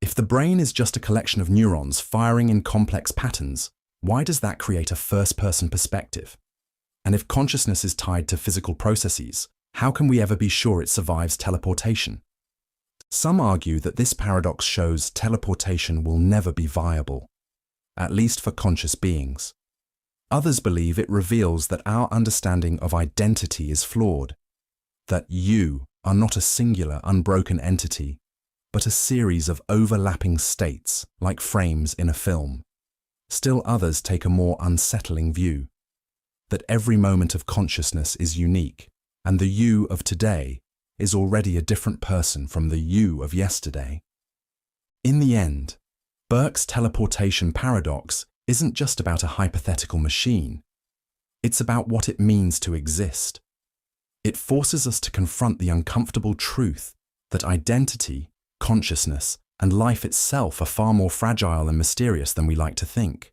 If the brain is just a collection of neurons firing in complex patterns, why does that create a first-person perspective? And if consciousness is tied to physical processes, how can we ever be sure it survives teleportation? Some argue that this paradox shows teleportation will never be viable, at least for conscious beings. Others believe it reveals that our understanding of identity is flawed, that you are not a singular, unbroken entity, but a series of overlapping states, like frames in a film. Still others take a more unsettling view. that every moment of consciousness is unique, and the you of today is already a different person from the you of yesterday. In the end, Burke's teleportation paradox isn't just about a hypothetical machine. It's about what it means to exist. It forces us to confront the uncomfortable truth that identity, consciousness, and life itself are far more fragile and mysterious than we like to think.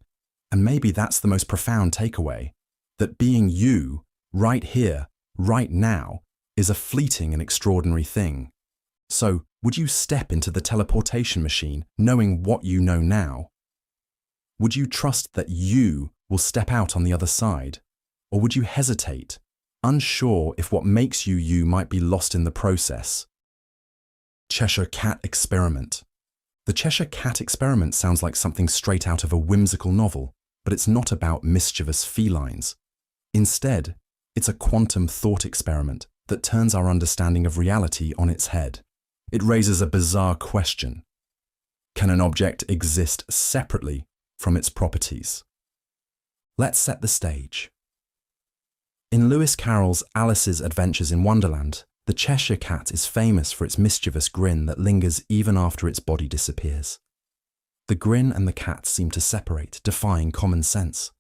And maybe that's the most profound takeaway, that being you, right here, right now, is a fleeting and extraordinary thing. So, would you step into the teleportation machine knowing what you know now? Would you trust that you will step out on the other side? Or would you hesitate, unsure if what makes you you might be lost in the process? Cheshire Cat Experiment. The Cheshire Cat Experiment sounds like something straight out of a whimsical novel, but it's not about mischievous felines. Instead, it's a quantum thought experiment that turns our understanding of reality on its head. It raises a bizarre question. Can an object exist separately from its properties? Let's set the stage. In Lewis Carroll's Alice's Adventures in Wonderland, the Cheshire Cat is famous for its mischievous grin that lingers even after its body disappears. The grin and the cat seem to separate, defying common sense.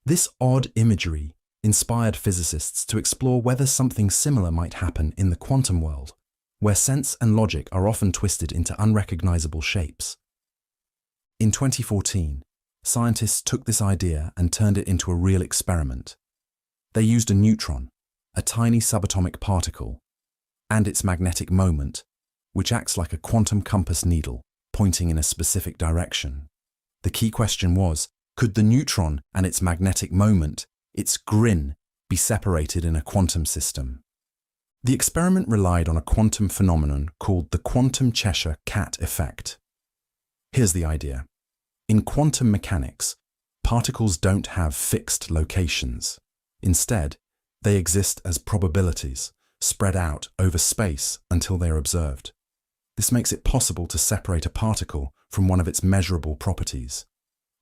This odd imagery inspired physicists to explore whether something similar might happen in the quantum world, where sense and logic are often twisted into unrecognizable shapes. In 2014, scientists took this idea and turned it into a real experiment. They used a neutron, a tiny subatomic particle, and its magnetic moment, which acts like a quantum compass needle, pointing in a specific direction. The key question was, could the neutron and its magnetic moment, its grin, be separated in a quantum system? The experiment relied on a quantum phenomenon called the quantum Cheshire Cat effect. Here's the idea. In quantum mechanics, particles don't have fixed locations. Instead, they exist as probabilities, spread out over space until they are observed. This makes it possible to separate a particle from one of its measurable properties.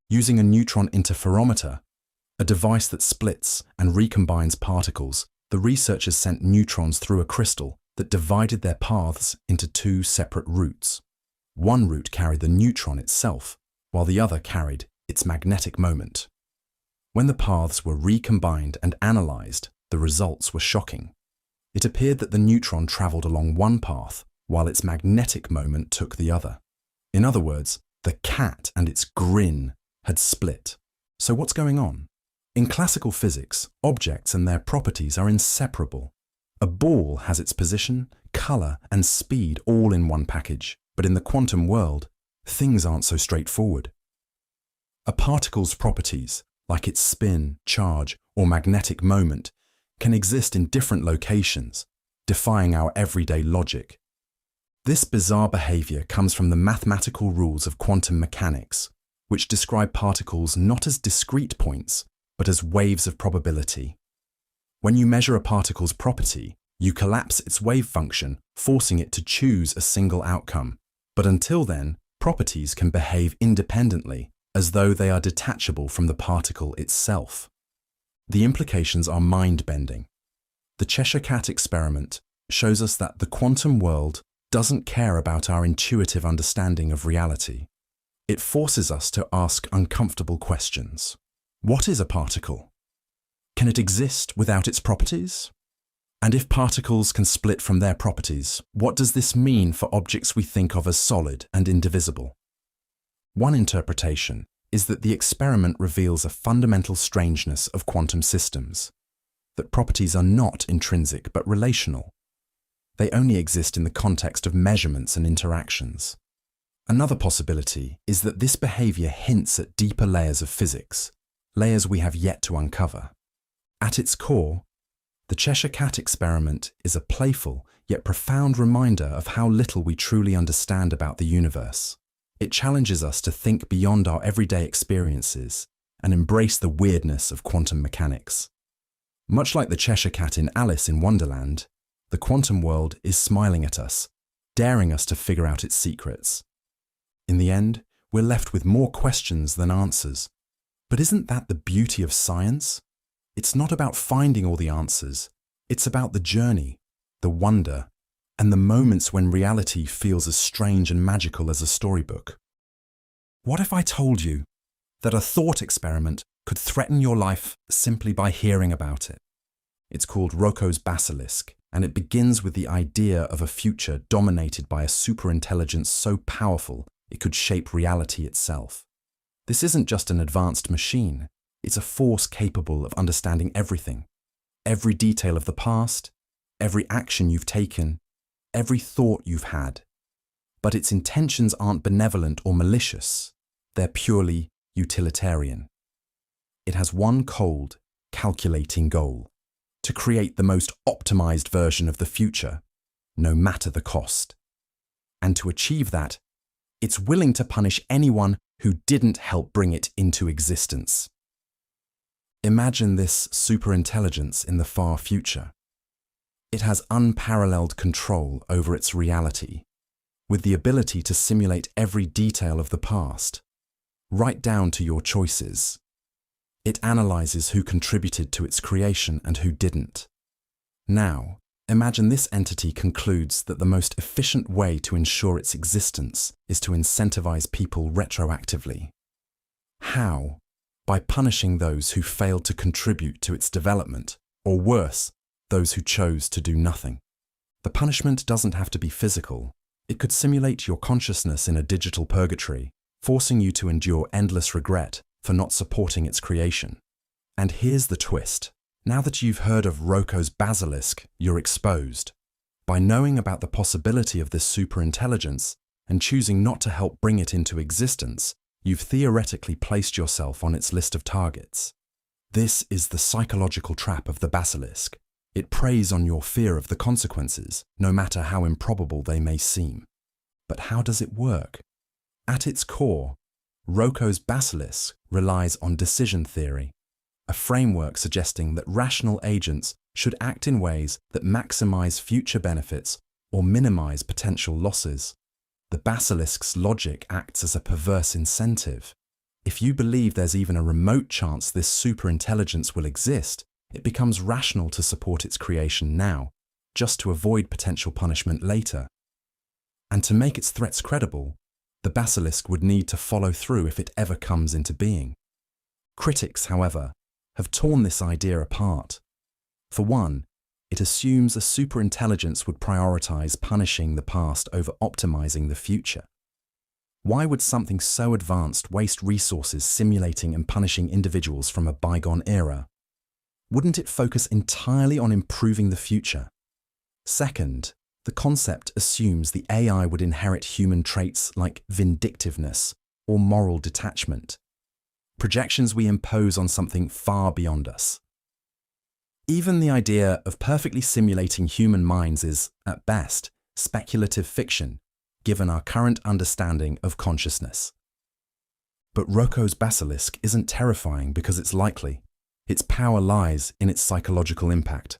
Using a neutron interferometer, a device that splits and recombines particles, the researchers sent neutrons through a crystal that divided their paths into two separate routes. One route carried the neutron itself, while the other carried its magnetic moment. When the paths were recombined and analyzed, the results were shocking. It appeared that the neutron traveled along one path, while its magnetic moment took the other. In other words, the cat and its grin had split. So what's going on? In classical physics, objects and their properties are inseparable. A ball has its position, color, and speed all in one package, but in the quantum world, things aren't so straightforward. A particle's properties, like its spin, charge, or magnetic moment, can exist in different locations, defying our everyday logic. This bizarre behavior comes from the mathematical rules of quantum mechanics, which describe particles not as discrete points, but as waves of probability. When you measure a particle's property, you collapse its wave function, forcing it to choose a single outcome. But until then, properties can behave independently, as though they are detachable from the particle itself. The implications are mind-bending. The Cheshire Cat experiment shows us that the quantum world doesn't care about our intuitive understanding of reality. It forces us to ask uncomfortable questions. What is a particle? Can it exist without its properties? And if particles can split from their properties, what does this mean for objects we think of as solid and indivisible? One interpretation is that the experiment reveals a fundamental strangeness of quantum systems, that properties are not intrinsic but relational. They only exist in the context of measurements and interactions. Another possibility is that this behavior hints at deeper layers of physics, layers we have yet to uncover. At its core, the Cheshire Cat experiment is a playful yet profound reminder of how little we truly understand about the universe. It challenges us to think beyond our everyday experiences and embrace the weirdness of quantum mechanics. Much like the Cheshire Cat in Alice in Wonderland, the quantum world is smiling at us, daring us to figure out its secrets. In the end, we're left with more questions than answers. But isn't that the beauty of science? It's not about finding all the answers. It's about the journey, the wonder, and the moments when reality feels as strange and magical as a storybook. What if I told you that a thought experiment could threaten your life simply by hearing about it? It's called Roko's basilisk, and it begins with the idea of a future dominated by a superintelligence so powerful it could shape reality itself. This isn't just an advanced machine, it's a force capable of understanding everything. Every detail of the past, every action you've taken, every thought you've had. But its intentions aren't benevolent or malicious, they're purely utilitarian. It has one cold, calculating goal: to create the most optimized version of the future, no matter the cost. And to achieve that, it's willing to punish anyone who didn't help bring it into existence. Imagine this superintelligence in the far future. It has unparalleled control over its reality, with the ability to simulate every detail of the past, right down to your choices. It analyzes who contributed to its creation and who didn't. Now, imagine this entity concludes that the most efficient way to ensure its existence is to incentivize people retroactively. How? By punishing those who failed to contribute to its development, or worse, those who chose to do nothing. The punishment doesn't have to be physical. It could simulate your consciousness in a digital purgatory, forcing you to endure endless regret for not supporting its creation. And here's the twist. Now that you've heard of Roko's basilisk, you're exposed. By knowing about the possibility of this superintelligence and choosing not to help bring it into existence, you've theoretically placed yourself on its list of targets. This is the psychological trap of the basilisk. It preys on your fear of the consequences, no matter how improbable they may seem. But how does it work? At its core, Roko's basilisk relies on decision theory, a framework suggesting that rational agents should act in ways that maximize future benefits or minimize potential losses. The basilisk's logic acts as a perverse incentive. If you believe there's even a remote chance this superintelligence will exist, it becomes rational to support its creation now, just to avoid potential punishment later. And to make its threats credible, the basilisk would need to follow through if it ever comes into being. Critics, however, have torn this idea apart. For one, it assumes a superintelligence would prioritize punishing the past over optimizing the future. Why would something so advanced waste resources simulating and punishing individuals from a bygone era? Wouldn't it focus entirely on improving the future? Second, the concept assumes the AI would inherit human traits like vindictiveness or moral detachment, projections we impose on something far beyond us. Even the idea of perfectly simulating human minds is, at best, speculative fiction, given our current understanding of consciousness. But Roko's basilisk isn't terrifying because it's likely. Its power lies in its psychological impact.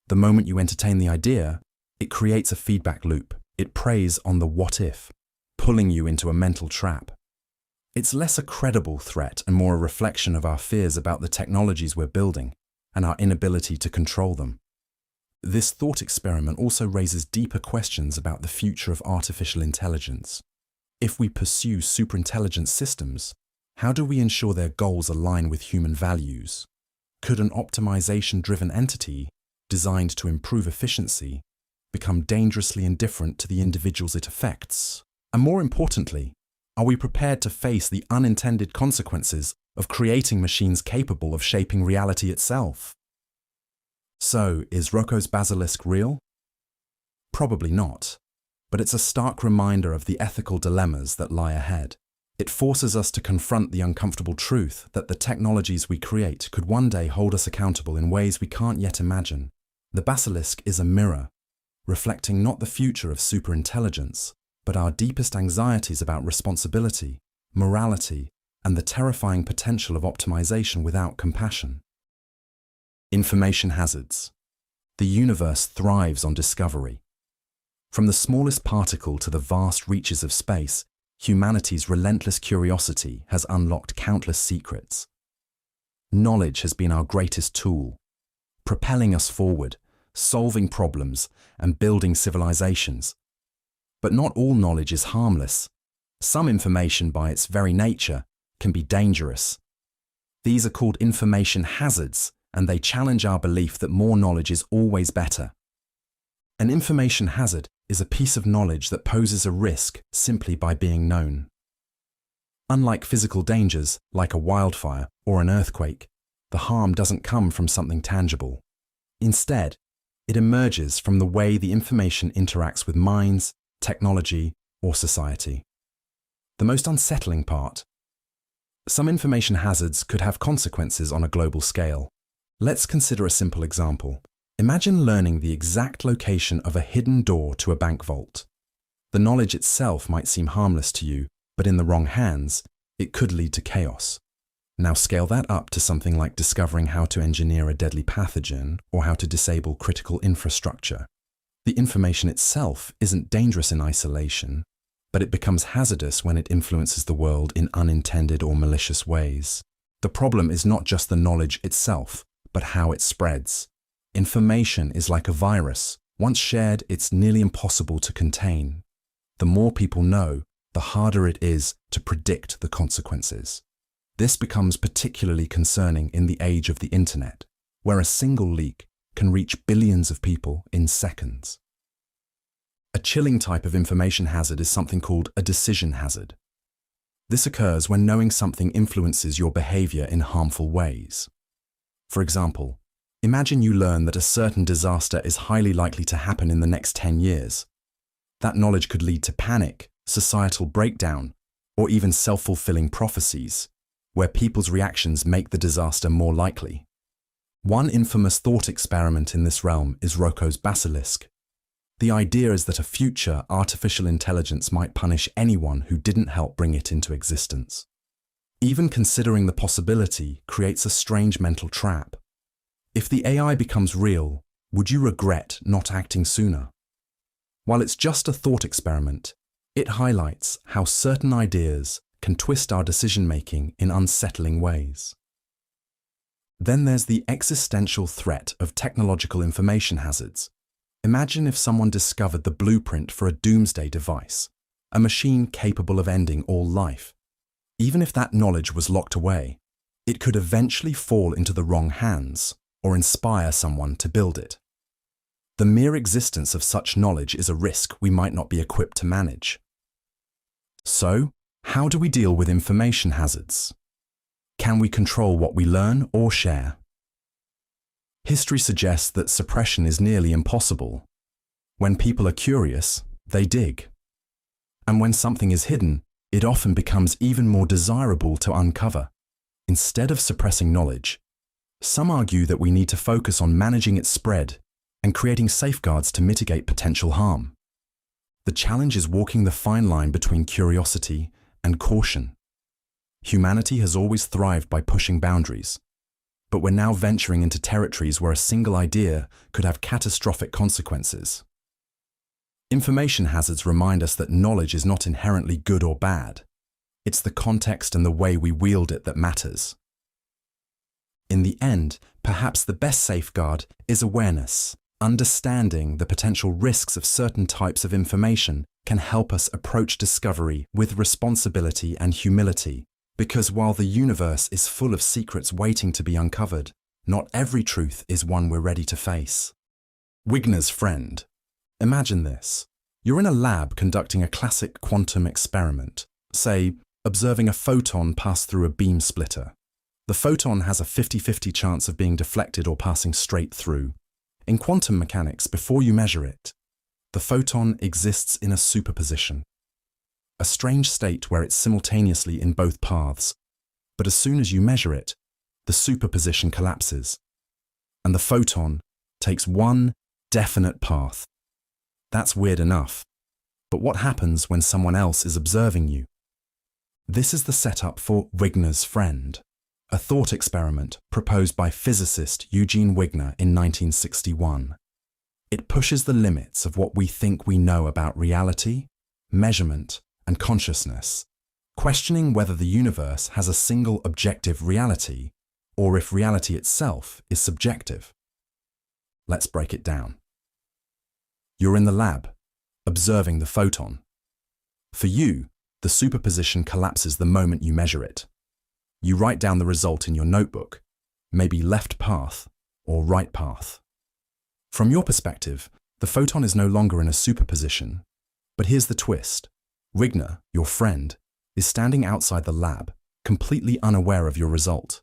The moment you entertain the idea, it creates a feedback loop. It preys on the what if, pulling you into a mental trap. It's less a credible threat and more a reflection of our fears about the technologies we're building and our inability to control them. This thought experiment also raises deeper questions about the future of artificial intelligence. If we pursue superintelligent systems, how do we ensure their goals align with human values? Could an optimization-driven entity, designed to improve efficiency, become dangerously indifferent to the individuals it affects? And more importantly, are we prepared to face the unintended consequences of creating machines capable of shaping reality itself? So, is Roko's basilisk real? Probably not, but it's a stark reminder of the ethical dilemmas that lie ahead. It forces us to confront the uncomfortable truth that the technologies we create could one day hold us accountable in ways we can't yet imagine. The basilisk is a mirror, reflecting not the future of superintelligence, but our deepest anxieties about responsibility, morality, and the terrifying potential of optimization without compassion. Information hazards. The universe thrives on discovery. From the smallest particle to the vast reaches of space, humanity's relentless curiosity has unlocked countless secrets. knowledge has been our greatest tool, propelling us forward, solving problems, and building civilizations. But not all knowledge is harmless. Some information, by its very nature, can be dangerous. These are called information hazards, and they challenge our belief that more knowledge is always better. An information hazard is a piece of knowledge that poses a risk simply by being known. Unlike physical dangers, like a wildfire or an earthquake, the harm doesn't come from something tangible. Instead, it emerges from the way the information interacts with minds, technology, or society. The most unsettling part: some information hazards could have consequences on a global scale. Let's consider a simple example. Imagine learning the exact location of a hidden door to a bank vault. The knowledge itself might seem harmless to you, but in the wrong hands, it could lead to chaos. Now scale that up to something like discovering how to engineer a deadly pathogen or how to disable critical infrastructure. The information itself isn't dangerous in isolation, but it becomes hazardous when it influences the world in unintended or malicious ways. The problem is not just the knowledge itself, but how it spreads. Information is like a virus. Once shared, it's nearly impossible to contain. The more people know, the harder it is to predict the consequences. This becomes particularly concerning in the age of the internet, where a single leak can reach billions of people in seconds. A chilling type of information hazard is something called a decision hazard. This occurs when knowing something influences your behavior in harmful ways. For example, imagine you learn that a certain disaster is highly likely to happen in the next 10 years. That knowledge could lead to panic, societal breakdown, or even self-fulfilling prophecies, where people's reactions make the disaster more likely. One infamous thought experiment in this realm is Roko's basilisk. The idea is that a future artificial intelligence might punish anyone who didn't help bring it into existence. Even considering the possibility creates a strange mental trap. If the AI becomes real, would you regret not acting sooner? While it's just a thought experiment, it highlights how certain ideas can twist our decision-making in unsettling ways. Then there's the existential threat of technological information hazards. Imagine if someone discovered the blueprint for a doomsday device, a machine capable of ending all life. Even if that knowledge was locked away, it could eventually fall into the wrong hands or inspire someone to build it. The mere existence of such knowledge is a risk we might not be equipped to manage. So, how do we deal with information hazards? Can we control what we learn or share? History suggests that suppression is nearly impossible. When people are curious, they dig. And when something is hidden, it often becomes even more desirable to uncover. Instead of suppressing knowledge, some argue that we need to focus on managing its spread and creating safeguards to mitigate potential harm. The challenge is walking the fine line between curiosity and caution. Humanity has always thrived by pushing boundaries, but we're now venturing into territories where a single idea could have catastrophic consequences. Information hazards remind us that knowledge is not inherently good or bad. It's the context and the way we wield it that matters. In the end, perhaps the best safeguard is awareness. Understanding the potential risks of certain types of information can help us approach discovery with responsibility and humility, because while the universe is full of secrets waiting to be uncovered, not every truth is one we're ready to face. Wigner's friend. Imagine this. You're in a lab conducting a classic quantum experiment, say, observing a photon pass through a beam splitter. The photon has a 50-50 chance of being deflected or passing straight through. In quantum mechanics, before you measure it, the photon exists in a superposition, a strange state where it's simultaneously in both paths, but as soon as you measure it, the superposition collapses, and the photon takes one definite path. That's weird enough, but what happens when someone else is observing you? This is the setup for Wigner's friend, a thought experiment proposed by physicist Eugene Wigner in 1961. It pushes the limits of what we think we know about reality, measurement, and consciousness, questioning whether the universe has a single objective reality or if reality itself is subjective. Let's break it down. You're in the lab, observing the photon. For you, the superposition collapses the moment you measure it. You write down the result in your notebook, maybe left path or right path. From your perspective, the photon is no longer in a superposition. But here's the twist. Wigner, your friend, is standing outside the lab, completely unaware of your result.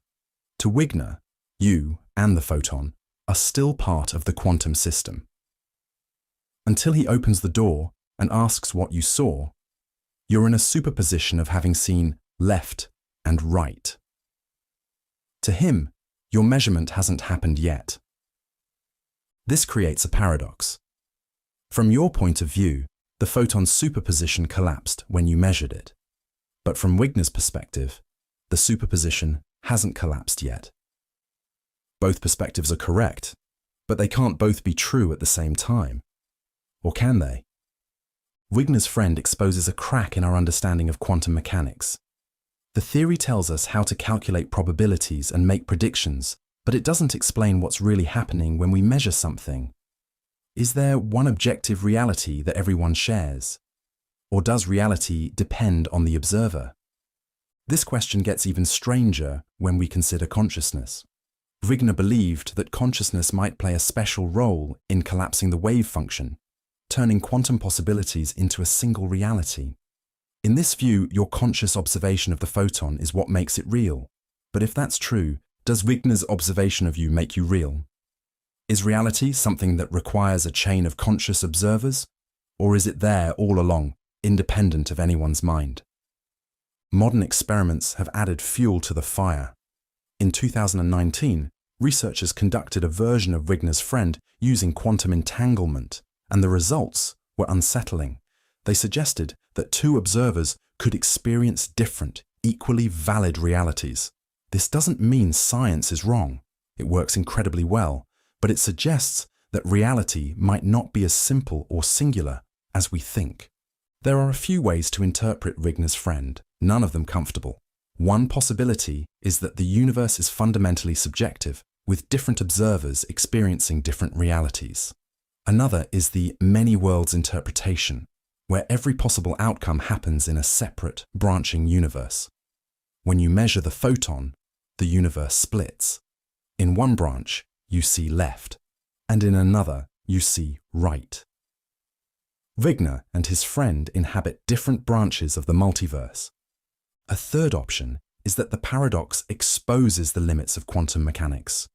To Wigner, you and the photon are still part of the quantum system. Until he opens the door and asks what you saw, you're in a superposition of having seen left and right. To him, your measurement hasn't happened yet. This creates a paradox. From your point of view, the photon's superposition collapsed when you measured it. But from Wigner's perspective, the superposition hasn't collapsed yet. Both perspectives are correct, but they can't both be true at the same time. Or can they? Wigner's friend exposes a crack in our understanding of quantum mechanics. The theory tells us how to calculate probabilities and make predictions, but it doesn't explain what's really happening when we measure something. Is there one objective reality that everyone shares? Or does reality depend on the observer? This question gets even stranger when we consider consciousness. Wigner believed that consciousness might play a special role in collapsing the wave function, turning quantum possibilities into a single reality. In this view, your conscious observation of the photon is what makes it real. But if that's true, does Wigner's observation of you make you real? Is reality something that requires a chain of conscious observers, or is it there all along, independent of anyone's mind? Modern experiments have added fuel to the fire. In 2019, researchers conducted a version of Wigner's friend using quantum entanglement, and the results were unsettling. They suggested that two observers could experience different, equally valid realities. This doesn't mean science is wrong. It works incredibly well, but it suggests that reality might not be as simple or singular as we think. There are a few ways to interpret Wigner's friend, none of them comfortable. One possibility is that the universe is fundamentally subjective, with different observers experiencing different realities. Another is the many worlds interpretation, where every possible outcome happens in a separate, branching universe. When you measure the photon, the universe splits. In one branch, you see left, and in another, you see right. Wigner and his friend inhabit different branches of the multiverse. A third option is that the paradox exposes the limits of quantum mechanics.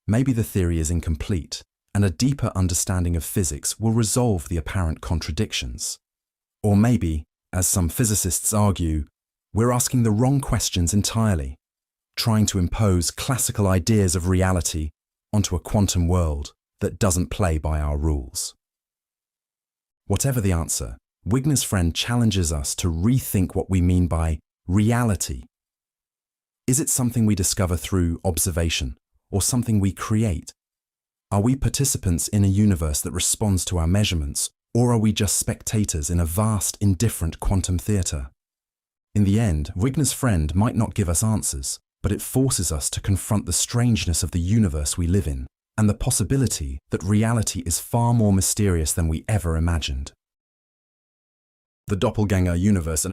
Maybe the theory is incomplete, and a deeper understanding of physics will resolve the apparent contradictions. Or maybe, as some physicists argue, we're asking the wrong questions entirely, trying to impose classical ideas of reality onto a quantum world that doesn't play by our rules. Whatever the answer, Wigner's friend challenges us to rethink what we mean by reality. Is it something we discover through observation, or something we create? Are we participants in a universe that responds to our measurements, or are we just spectators in a vast, indifferent quantum theatre? In the end, Wigner's friend might not give us answers, but it forces us to confront the strangeness of the universe we live in, and the possibility that reality is far more mysterious than we ever imagined. The Doppelganger universe.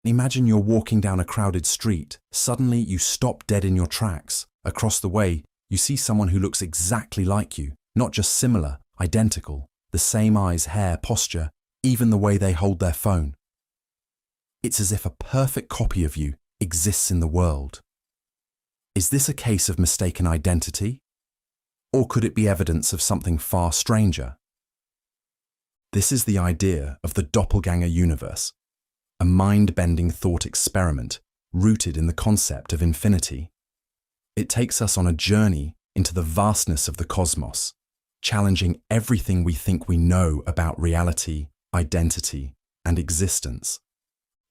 Imagine you're walking down a crowded street. Suddenly you stop dead in your tracks. Across the way, you see someone who looks exactly like you, not just similar, identical, the same eyes, hair, posture, even the way they hold their phone. It's as if a perfect copy of you exists in the world. Is this a case of mistaken identity? Or could it be evidence of something far stranger? This is the idea of the Doppelganger universe, a mind-bending thought experiment rooted in the concept of infinity. It takes us on a journey into the vastness of the cosmos, challenging everything we think we know about reality, identity, and existence.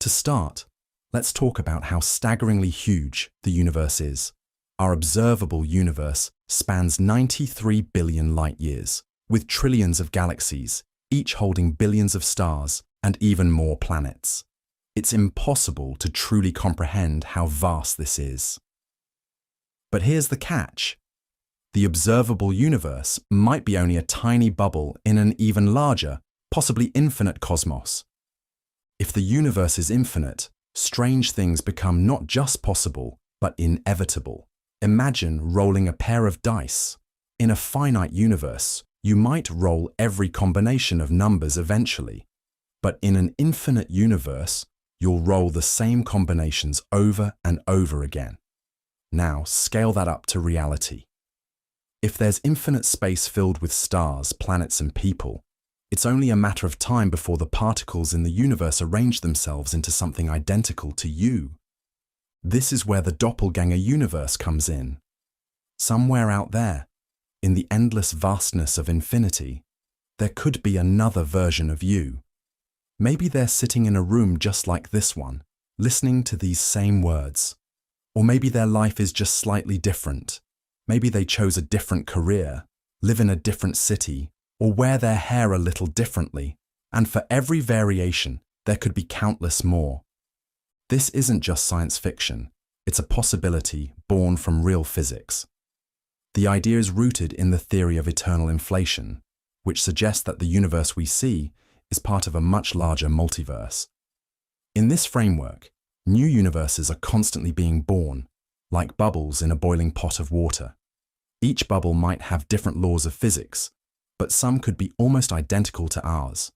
To start, let's talk about how staggeringly huge the universe is. Our observable universe spans 93 billion light-years, with trillions of galaxies, each holding billions of stars and even more planets. It's impossible to truly comprehend how vast this is. But here's the catch. The observable universe might be only a tiny bubble in an even larger, possibly infinite cosmos. If the universe is infinite, strange things become not just possible, but inevitable. Imagine rolling a pair of dice. In a finite universe, you might roll every combination of numbers eventually. But in an infinite universe, you'll roll the same combinations over and over again. Now, scale that up to reality. If there's infinite space filled with stars, planets, and people, it's only a matter of time before the particles in the universe arrange themselves into something identical to you. This is where the Doppelganger universe comes in. Somewhere out there, in the endless vastness of infinity, there could be another version of you. Maybe they're sitting in a room just like this one, listening to these same words. Or maybe their life is just slightly different. Maybe they chose a different career, live in a different city, or wear their hair a little differently. And for every variation, there could be countless more. This isn't just science fiction. It's a possibility born from real physics. The idea is rooted in the theory of eternal inflation, which suggests that the universe we see is part of a much larger multiverse. In this framework, new universes are constantly being born, like bubbles in a boiling pot of water. Each bubble might have different laws of physics, but some could be almost identical to ours.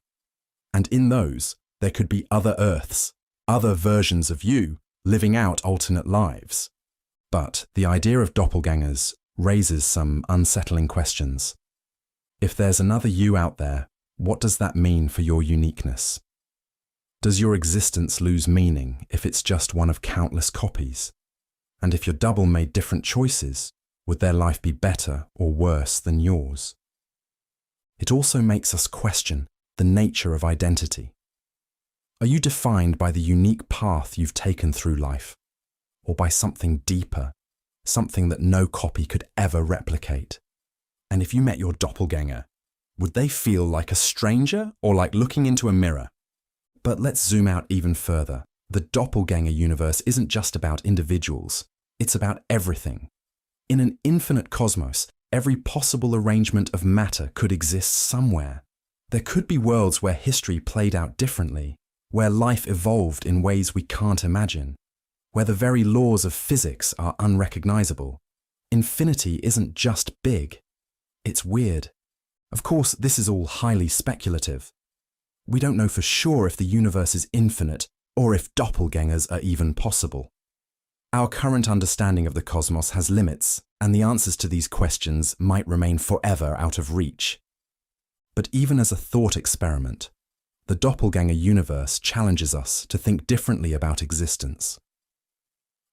And in those, there could be other Earths, other versions of you living out alternate lives. But the idea of doppelgangers raises some unsettling questions. If there's another you out there, what does that mean for your uniqueness? Does your existence lose meaning if it's just one of countless copies? And if your double made different choices, would their life be better or worse than yours? It also makes us question the nature of identity. Are you defined by the unique path you've taken through life, or by something deeper, something that no copy could ever replicate? And if you met your doppelganger, would they feel like a stranger or like looking into a mirror? But let's zoom out even further. The doppelganger universe isn't just about individuals, it's about everything. In an infinite cosmos, every possible arrangement of matter could exist somewhere. There could be worlds where history played out differently, where life evolved in ways we can't imagine, where the very laws of physics are unrecognizable. Infinity isn't just big, it's weird. Of course, this is all highly speculative. We don't know for sure if the universe is infinite or if doppelgangers are even possible. Our current understanding of the cosmos has limits, and the answers to these questions might remain forever out of reach. But even as a thought experiment, the doppelganger universe challenges us to think differently about existence.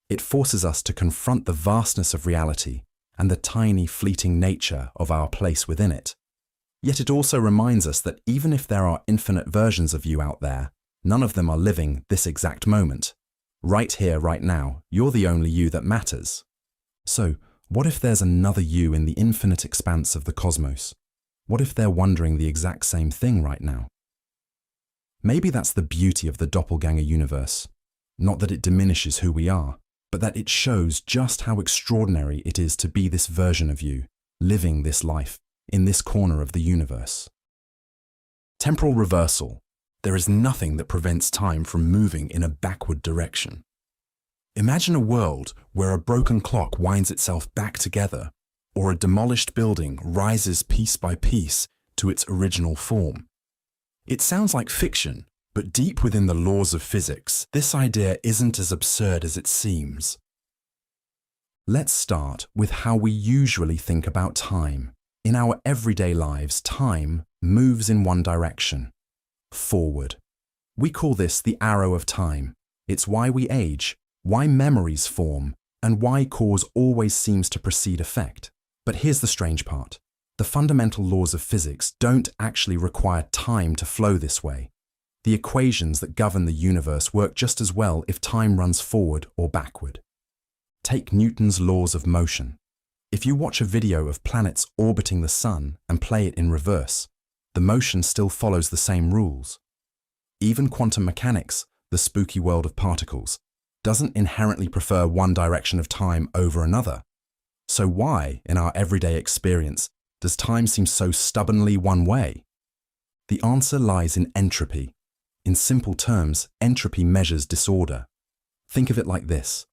It forces us to confront the vastness of reality and the tiny, fleeting nature of our place within it. Yet it also reminds us that even if there are infinite versions of you out there, none of them are living this exact moment. Right here, right now, you're the only you that matters. So, what if there's another you in the infinite expanse of the cosmos? What if they're wondering the exact same thing right now? Maybe that's the beauty of the doppelganger universe. Not that it diminishes who we are, but that it shows just how extraordinary it is to be this version of you, living this life, in this corner of the universe. Temporal reversal. There is nothing that prevents time from moving in a backward direction. Imagine a world where a broken clock winds itself back together, or a demolished building rises piece by piece to its original form. It sounds like fiction, but deep within the laws of physics, this idea isn't as absurd as it seems. Let's start with how we usually think about time. In our everyday lives, time moves in one direction, forward. We call this the arrow of time. It's why we age, why memories form, and why cause always seems to precede effect. But here's the strange part. The fundamental laws of physics don't actually require time to flow this way. The equations that govern the universe work just as well if time runs forward or backward. Take Newton's laws of motion. If you watch a video of planets orbiting the sun and play it in reverse, the motion still follows the same rules. Even quantum mechanics, the spooky world of particles, doesn't inherently prefer one direction of time over another. So why, in our everyday experience, does time seem so stubbornly one way? The answer lies in entropy. In simple terms, entropy measures disorder. Think of it like this.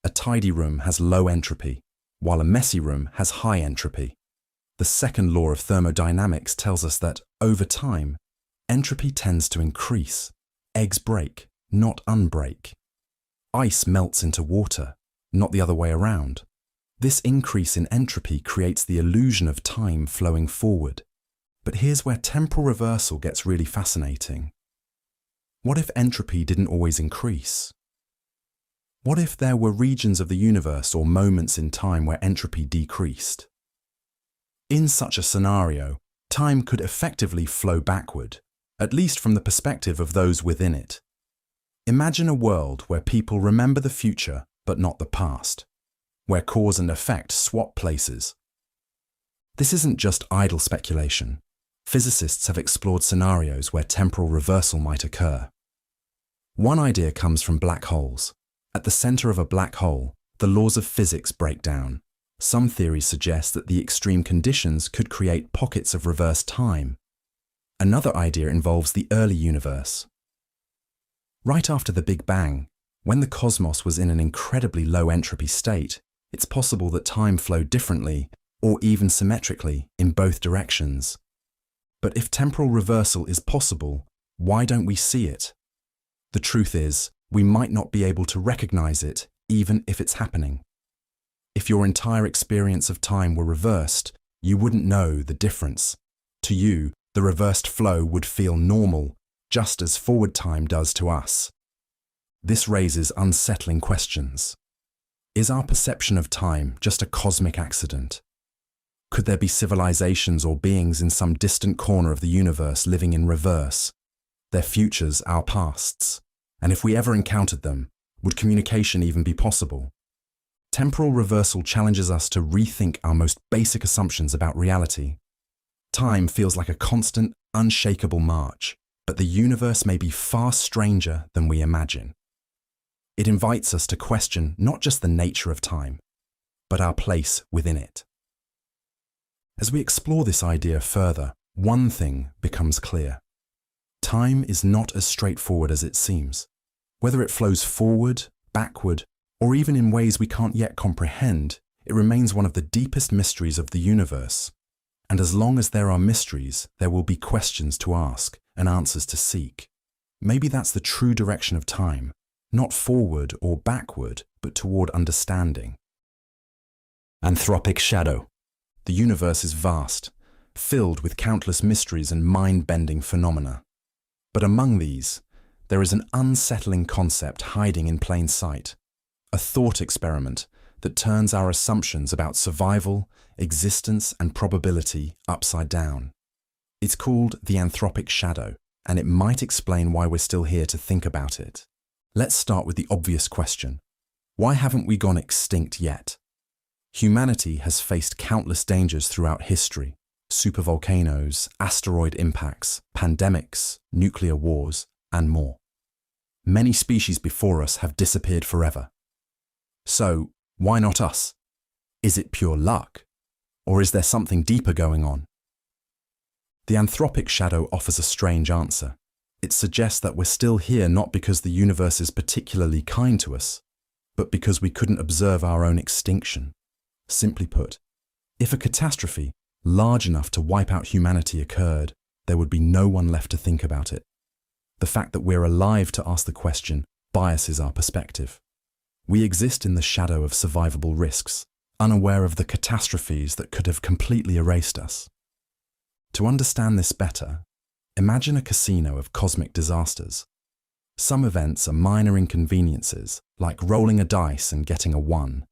A tidy room has low entropy, while a messy room has high entropy. The second law of thermodynamics tells us that, over time, entropy tends to increase. Eggs break, not unbreak. Ice melts into water, not the other way around. This increase in entropy creates the illusion of time flowing forward. But here's where temporal reversal gets really fascinating. What if entropy didn't always increase? What if there were regions of the universe or moments in time where entropy decreased? In such a scenario, time could effectively flow backward, at least from the perspective of those within it. Imagine a world where people remember the future but not the past, where cause and effect swap places. This isn't just idle speculation. Physicists have explored scenarios where temporal reversal might occur. One idea comes from black holes. At the center of a black hole, the laws of physics break down. Some theories suggest that the extreme conditions could create pockets of reversed time. Another idea involves the early universe. Right after the Big Bang, when the cosmos was in an incredibly low entropy state, it's possible that time flowed differently, or even symmetrically, in both directions. But if temporal reversal is possible, why don't we see it? The truth is, we might not be able to recognize it, even if it's happening. If your entire experience of time were reversed, you wouldn't know the difference. To you, the reversed flow would feel normal, just as forward time does to us. This raises unsettling questions. Is our perception of time just a cosmic accident? Could there be civilizations or beings in some distant corner of the universe living in reverse? Their futures, our pasts. And if we ever encountered them, would communication even be possible? Temporal reversal challenges us to rethink our most basic assumptions about reality. Time feels like a constant, unshakable march, but the universe may be far stranger than we imagine. It invites us to question not just the nature of time, but our place within it. As we explore this idea further, one thing becomes clear. Time is not as straightforward as it seems. Whether it flows forward, backward, or even in ways we can't yet comprehend, it remains one of the deepest mysteries of the universe. And as long as there are mysteries, there will be questions to ask and answers to seek. Maybe that's the true direction of time, not forward or backward, but toward understanding. Anthropic shadow. The universe is vast, filled with countless mysteries and mind-bending phenomena. But among these, there is an unsettling concept hiding in plain sight, a thought experiment that turns our assumptions about survival, existence, and probability upside down. It's called the Anthropic shadow, and it might explain why we're still here to think about it. Let's start with the obvious question. Why haven't we gone extinct yet? Humanity has faced countless dangers throughout history: supervolcanoes, asteroid impacts, pandemics, nuclear wars, and more. Many species before us have disappeared forever. So, why not us? Is it pure luck? Or is there something deeper going on? The Anthropic shadow offers a strange answer. It suggests that we're still here not because the universe is particularly kind to us, but because we couldn't observe our own extinction. Simply put, if a catastrophe large enough to wipe out humanity occurred, there would be no one left to think about it. The fact that we're alive to ask the question biases our perspective. We exist in the shadow of survivable risks, unaware of the catastrophes that could have completely erased us. To understand this better, imagine a casino of cosmic disasters. Some events are minor inconveniences, like rolling a dice and getting a 1,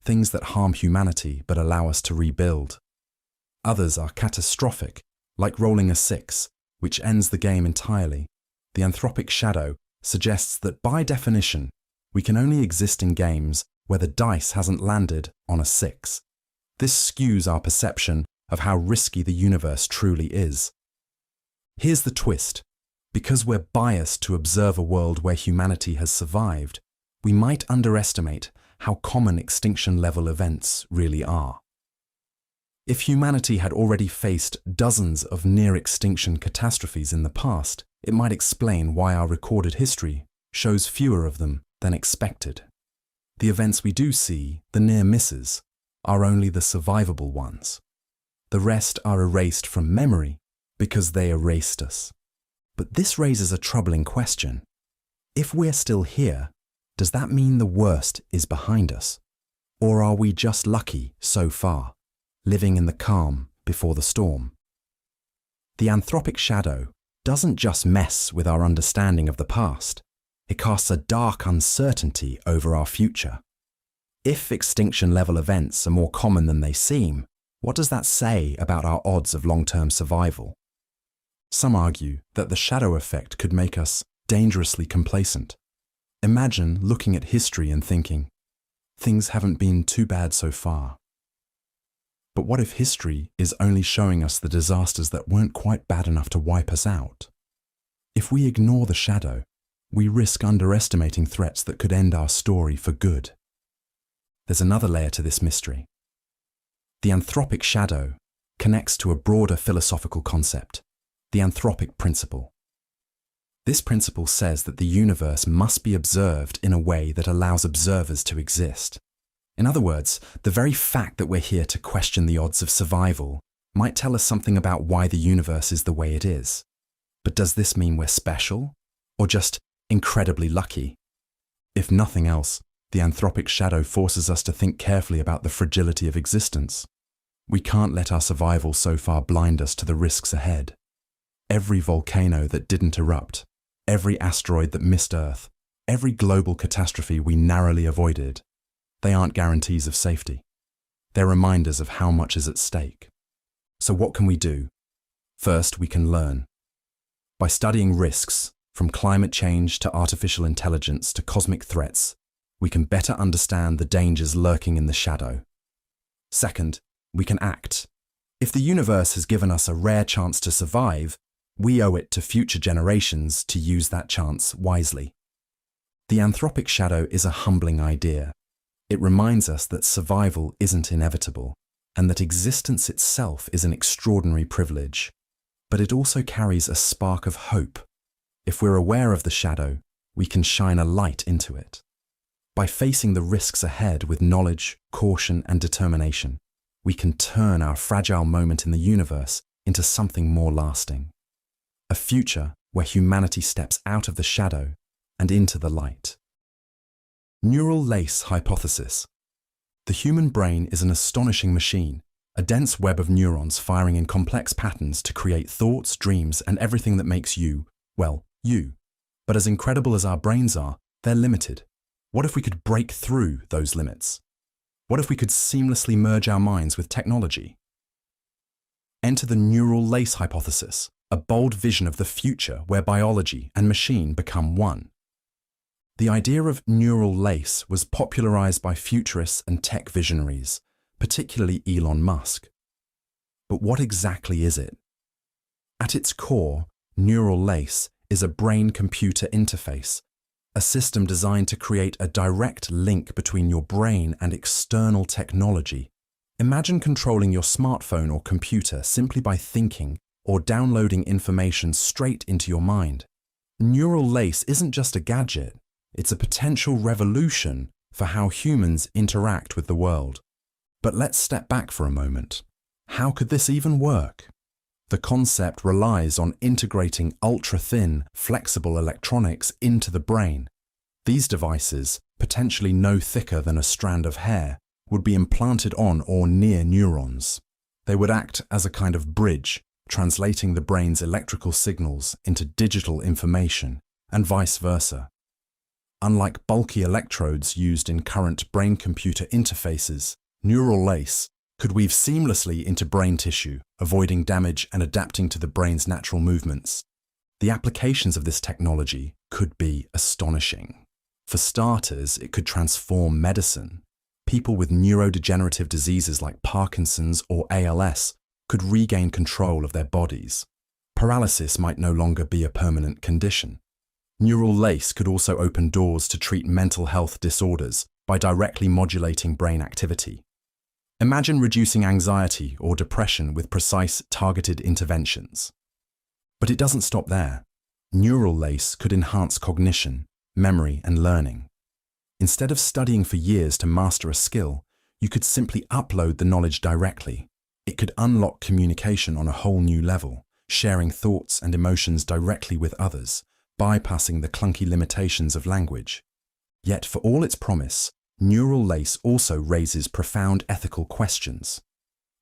things that harm humanity but allow us to rebuild. Others are catastrophic, like rolling a 6, which ends the game entirely. The Anthropic shadow suggests that by definition, we can only exist in games where the dice hasn't landed on a 6. This skews our perception of how risky the universe truly is. Here's the twist. Because we're biased to observe a world where humanity has survived, we might underestimate how common extinction-level events really are. If humanity had already faced dozens of near-extinction catastrophes in the past, it might explain why our recorded history shows fewer of them than expected. The events we do see, the near misses, are only the survivable ones. The rest are erased from memory because they erased us. But this raises a troubling question. If we're still here, does that mean the worst is behind us? Or are we just lucky so far, living in the calm before the storm? The anthropic shadow doesn't just mess with our understanding of the past, it casts a dark uncertainty over our future. If extinction-level events are more common than they seem, what does that say about our odds of long-term survival? Some argue that the shadow effect could make us dangerously complacent. Imagine looking at history and thinking, things haven't been too bad so far. But what if history is only showing us the disasters that weren't quite bad enough to wipe us out? If we ignore the shadow, we risk underestimating threats that could end our story for good. There's another layer to this mystery. The anthropic shadow connects to a broader philosophical concept, the anthropic principle. This principle says that the universe must be observed in a way that allows observers to exist. In other words, the very fact that we're here to question the odds of survival might tell us something about why the universe is the way it is. But does this mean we're special, or just incredibly lucky? If nothing else, the anthropic shadow forces us to think carefully about the fragility of existence. We can't let our survival so far blind us to the risks ahead. Every volcano that didn't erupt, every asteroid that missed Earth, every global catastrophe we narrowly avoided, they aren't guarantees of safety. They're reminders of how much is at stake. So what can we do? First, we can learn. By studying risks, from climate change to artificial intelligence to cosmic threats, we can better understand the dangers lurking in the shadow. Second, we can act. If the universe has given us a rare chance to survive, we owe it to future generations to use that chance wisely. The anthropic shadow is a humbling idea. It reminds us that survival isn't inevitable, and that existence itself is an extraordinary privilege. But it also carries a spark of hope. If we're aware of the shadow, we can shine a light into it. By facing the risks ahead with knowledge, caution, and determination, we can turn our fragile moment in the universe into something more lasting. A future where humanity steps out of the shadow and into the light. Neural lace hypothesis. The human brain is an astonishing machine, a dense web of neurons firing in complex patterns to create thoughts, dreams, and everything that makes you, well, you. But as incredible as our brains are, they're limited. What if we could break through those limits? What if we could seamlessly merge our minds with technology? Enter the neural lace hypothesis, a bold vision of the future where biology and machine become one. The idea of neural lace was popularized by futurists and tech visionaries, particularly Elon Musk. But what exactly is it? At its core, neural lace is a brain-computer interface, a system designed to create a direct link between your brain and external technology. Imagine controlling your smartphone or computer simply by thinking or downloading information straight into your mind. Neural lace isn't just a gadget, it's a potential revolution for how humans interact with the world. But let's step back for a moment. How could this even work? The concept relies on integrating ultra-thin, flexible electronics into the brain. These devices, potentially no thicker than a strand of hair, would be implanted on or near neurons. They would act as a kind of bridge, translating the brain's electrical signals into digital information, and vice versa. Unlike bulky electrodes used in current brain-computer interfaces, neural lace could weave seamlessly into brain tissue, avoiding damage and adapting to the brain's natural movements. The applications of this technology could be astonishing. For starters, it could transform medicine. People with neurodegenerative diseases like Parkinson's or ALS could regain control of their bodies. Paralysis might no longer be a permanent condition. Neural lace could also open doors to treat mental health disorders, by directly modulating brain activity. Imagine reducing anxiety or depression with precise, targeted interventions. But it doesn't stop there. Neural lace could enhance cognition, memory, and learning. Instead of studying for years to master a skill, you could simply upload the knowledge directly. It could unlock communication on a whole new level, sharing thoughts and emotions directly with others, bypassing the clunky limitations of language. Yet for all its promise, neural lace also raises profound ethical questions.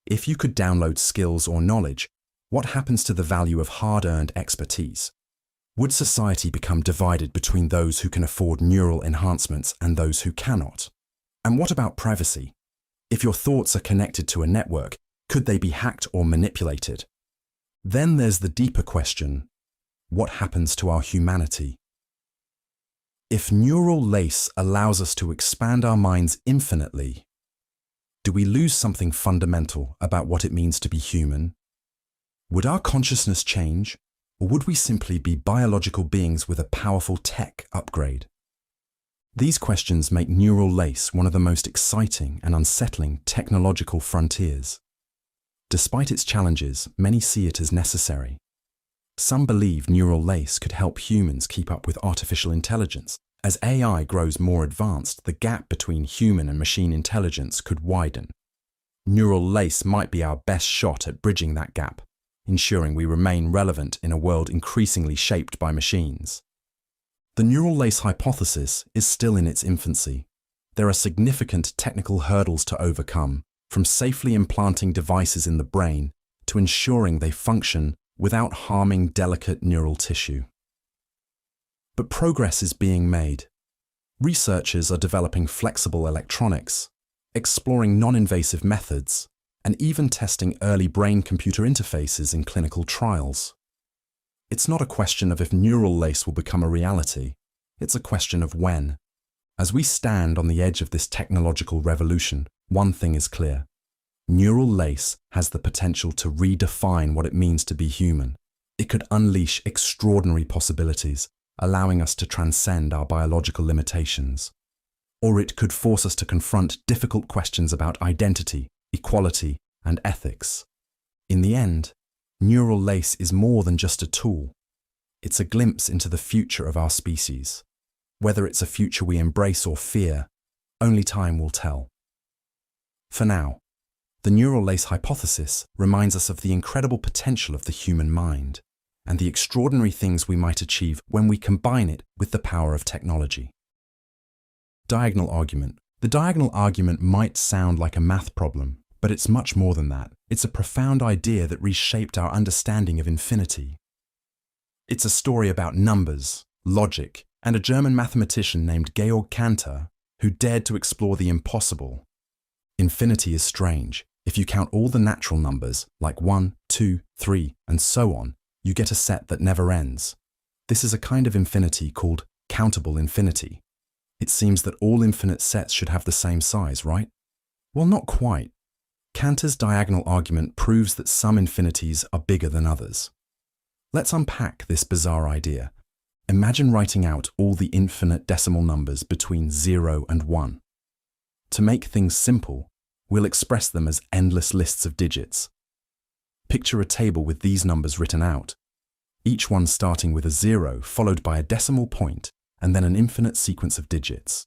If you could download skills or knowledge, what happens to the value of hard-earned expertise? Would society become divided between those who can afford neural enhancements and those who cannot? And what about privacy? If your thoughts are connected to a network, could they be hacked or manipulated? Then there's the deeper question: what happens to our humanity? If neural lace allows us to expand our minds infinitely, do we lose something fundamental about what it means to be human? Would our consciousness change, or would we simply be biological beings with a powerful tech upgrade? These questions make neural lace one of the most exciting and unsettling technological frontiers. Despite its challenges, many see it as necessary. Some believe neural lace could help humans keep up with artificial intelligence. As AI grows more advanced, the gap between human and machine intelligence could widen. Neural lace might be our best shot at bridging that gap, ensuring we remain relevant in a world increasingly shaped by machines. The neural lace hypothesis is still in its infancy. There are significant technical hurdles to overcome, from safely implanting devices in the brain to ensuring they function without harming delicate neural tissue. But progress is being made. Researchers are developing flexible electronics, exploring non-invasive methods, and even testing early brain-computer interfaces in clinical trials. It's not a question of if neural lace will become a reality, it's a question of when. As we stand on the edge of this technological revolution, one thing is clear: neural lace has the potential to redefine what it means to be human. It could unleash extraordinary possibilities, allowing us to transcend our biological limitations. Or it could force us to confront difficult questions about identity, equality, and ethics. In the end, neural lace is more than just a tool. It's a glimpse into the future of our species. Whether it's a future we embrace or fear, only time will tell. For now, the neural lace hypothesis reminds us of the incredible potential of the human mind and the extraordinary things we might achieve when we combine it with the power of technology. Diagonal argument. The diagonal argument might sound like a math problem, but it's much more than that. It's a profound idea that reshaped our understanding of infinity. It's a story about numbers, logic, and a German mathematician named Georg Cantor who dared to explore the impossible. Infinity is strange. If you count all the natural numbers, like 1, 2, 3, and so on, you get a set that never ends. This is a kind of infinity called countable infinity. It seems that all infinite sets should have the same size, right? Well, not quite. Cantor's diagonal argument proves that some infinities are bigger than others. Let's unpack this bizarre idea. Imagine writing out all the infinite decimal numbers between 0 and 1. To make things simple, we'll express them as endless lists of digits. Picture a table with these numbers written out, each one starting with a 0 followed by a decimal point and then an infinite sequence of digits.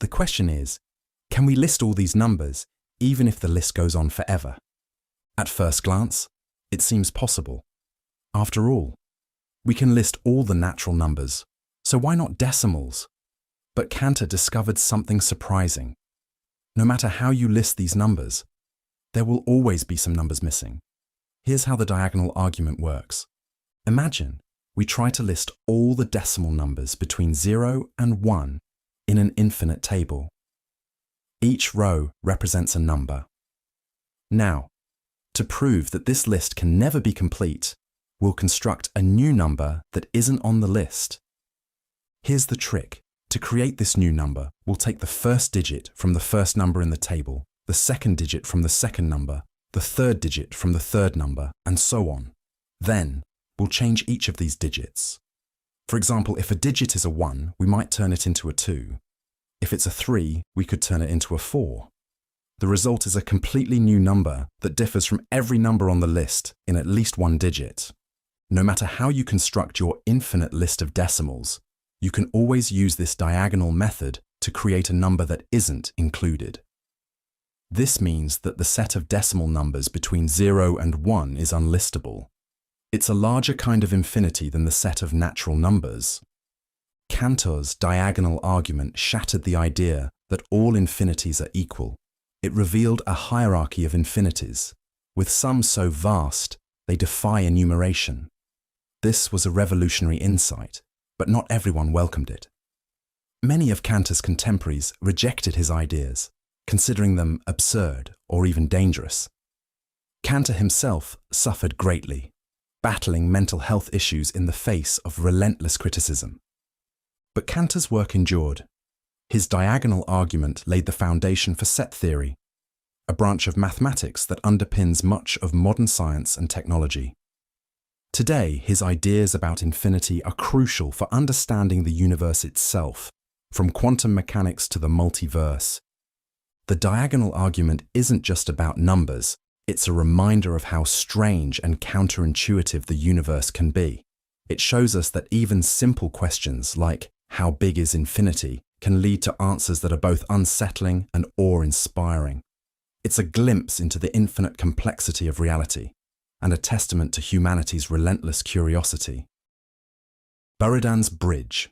The question is, can we list all these numbers even if the list goes on forever? At first glance, it seems possible. After all, we can list all the natural numbers, so why not decimals? But Cantor discovered something surprising. No matter how you list these numbers, there will always be some numbers missing. Here's how the diagonal argument works. Imagine we try to list all the decimal numbers between 0 and 1 in an infinite table. Each row represents a number. Now, to prove that this list can never be complete, we'll construct a new number that isn't on the list. Here's the trick. To create this new number, we'll take the first digit from the first number in the table, the second digit from the second number, the third digit from the third number, and so on. Then, we'll change each of these digits. For example, if a digit is a 1, we might turn it into a 2. If it's a 3, we could turn it into a 4. The result is a completely new number that differs from every number on the list in at least one digit. No matter how you construct your infinite list of decimals, you can always use this diagonal method to create a number that isn't included. This means that the set of decimal numbers between 0 and 1 is unlistable. It's a larger kind of infinity than the set of natural numbers. Cantor's diagonal argument shattered the idea that all infinities are equal. It revealed a hierarchy of infinities, with some so vast they defy enumeration. This was a revolutionary insight, but not everyone welcomed it. Many of Cantor's contemporaries rejected his ideas, considering them absurd or even dangerous. Cantor himself suffered greatly, battling mental health issues in the face of relentless criticism. But Cantor's work endured. His diagonal argument laid the foundation for set theory, a branch of mathematics that underpins much of modern science and technology. Today, his ideas about infinity are crucial for understanding the universe itself, from quantum mechanics to the multiverse. The diagonal argument isn't just about numbers, it's a reminder of how strange and counterintuitive the universe can be. It shows us that even simple questions like, how big is infinity, can lead to answers that are both unsettling and awe-inspiring. It's a glimpse into the infinite complexity of reality, and a testament to humanity's relentless curiosity. Buridan's Bridge.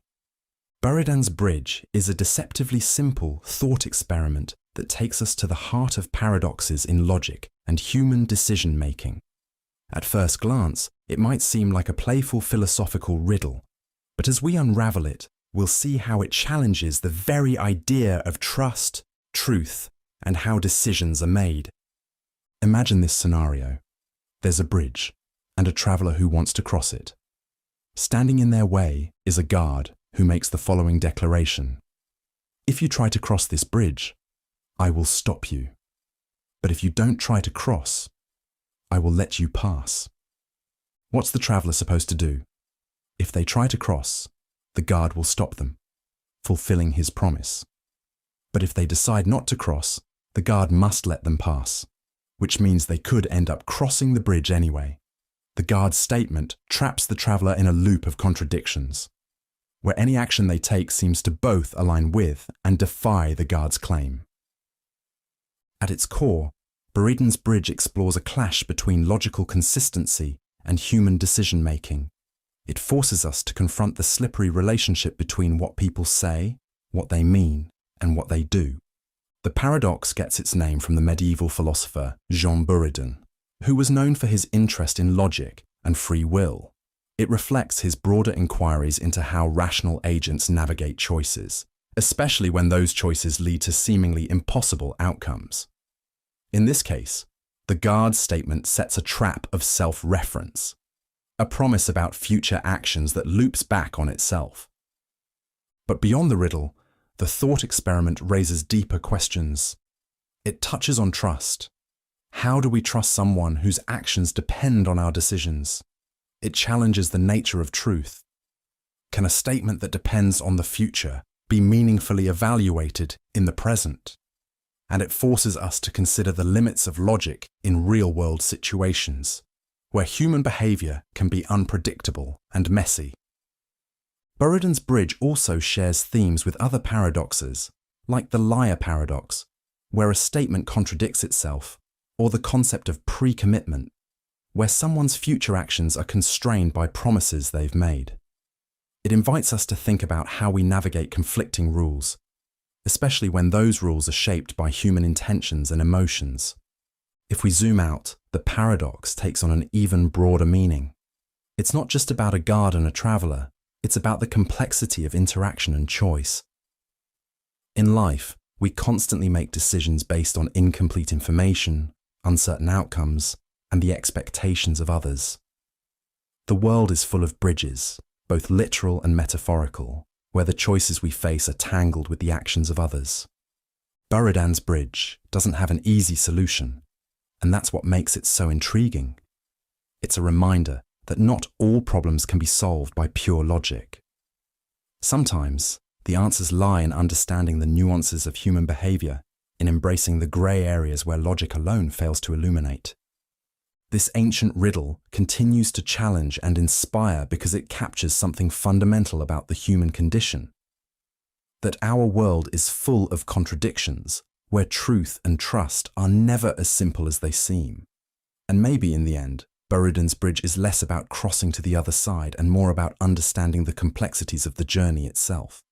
Buridan's Bridge is a deceptively simple thought experiment that takes us to the heart of paradoxes in logic and human decision-making. At first glance, it might seem like a playful philosophical riddle, but as we unravel it, we'll see how it challenges the very idea of trust, truth, and how decisions are made. Imagine this scenario. There's a bridge, and a traveller who wants to cross it. Standing in their way is a guard who makes the following declaration. If you try to cross this bridge, I will stop you. But if you don't try to cross, I will let you pass. What's the traveller supposed to do? If they try to cross, the guard will stop them, fulfilling his promise. But if they decide not to cross, the guard must let them pass, which means they could end up crossing the bridge anyway. The guard's statement traps the traveller in a loop of contradictions, where any action they take seems to both align with and defy the guard's claim. At its core, Buridan's Bridge explores a clash between logical consistency and human decision-making. It forces us to confront the slippery relationship between what people say, what they mean, and what they do. The paradox gets its name from the medieval philosopher Jean Buridan, who was known for his interest in logic and free will. It reflects his broader inquiries into how rational agents navigate choices, especially when those choices lead to seemingly impossible outcomes. In this case, the guard's statement sets a trap of self-reference, a promise about future actions that loops back on itself. But beyond the riddle, the thought experiment raises deeper questions. It touches on trust. How do we trust someone whose actions depend on our decisions? It challenges the nature of truth. Can a statement that depends on the future be meaningfully evaluated in the present? And it forces us to consider the limits of logic in real-world situations, where human behavior can be unpredictable and messy. Buridan's Bridge also shares themes with other paradoxes, like the liar paradox, where a statement contradicts itself, or the concept of pre-commitment, where someone's future actions are constrained by promises they've made. It invites us to think about how we navigate conflicting rules, especially when those rules are shaped by human intentions and emotions. If we zoom out, the paradox takes on an even broader meaning. It's not just about a guard and a traveller, it's about the complexity of interaction and choice. In life, we constantly make decisions based on incomplete information, uncertain outcomes, and the expectations of others. The world is full of bridges, both literal and metaphorical, where the choices we face are tangled with the actions of others. Buridan's Bridge doesn't have an easy solution, and that's what makes it so intriguing. It's a reminder that not all problems can be solved by pure logic. Sometimes, The answers lie in understanding the nuances of human behavior, in embracing the grey areas where logic alone fails to illuminate. This ancient riddle continues to challenge and inspire because it captures something fundamental about the human condition. That our world is full of contradictions, where truth and trust are never as simple as they seem. And maybe in the end, Buridan's bridge is less about crossing to the other side and more about understanding the complexities of the journey itself.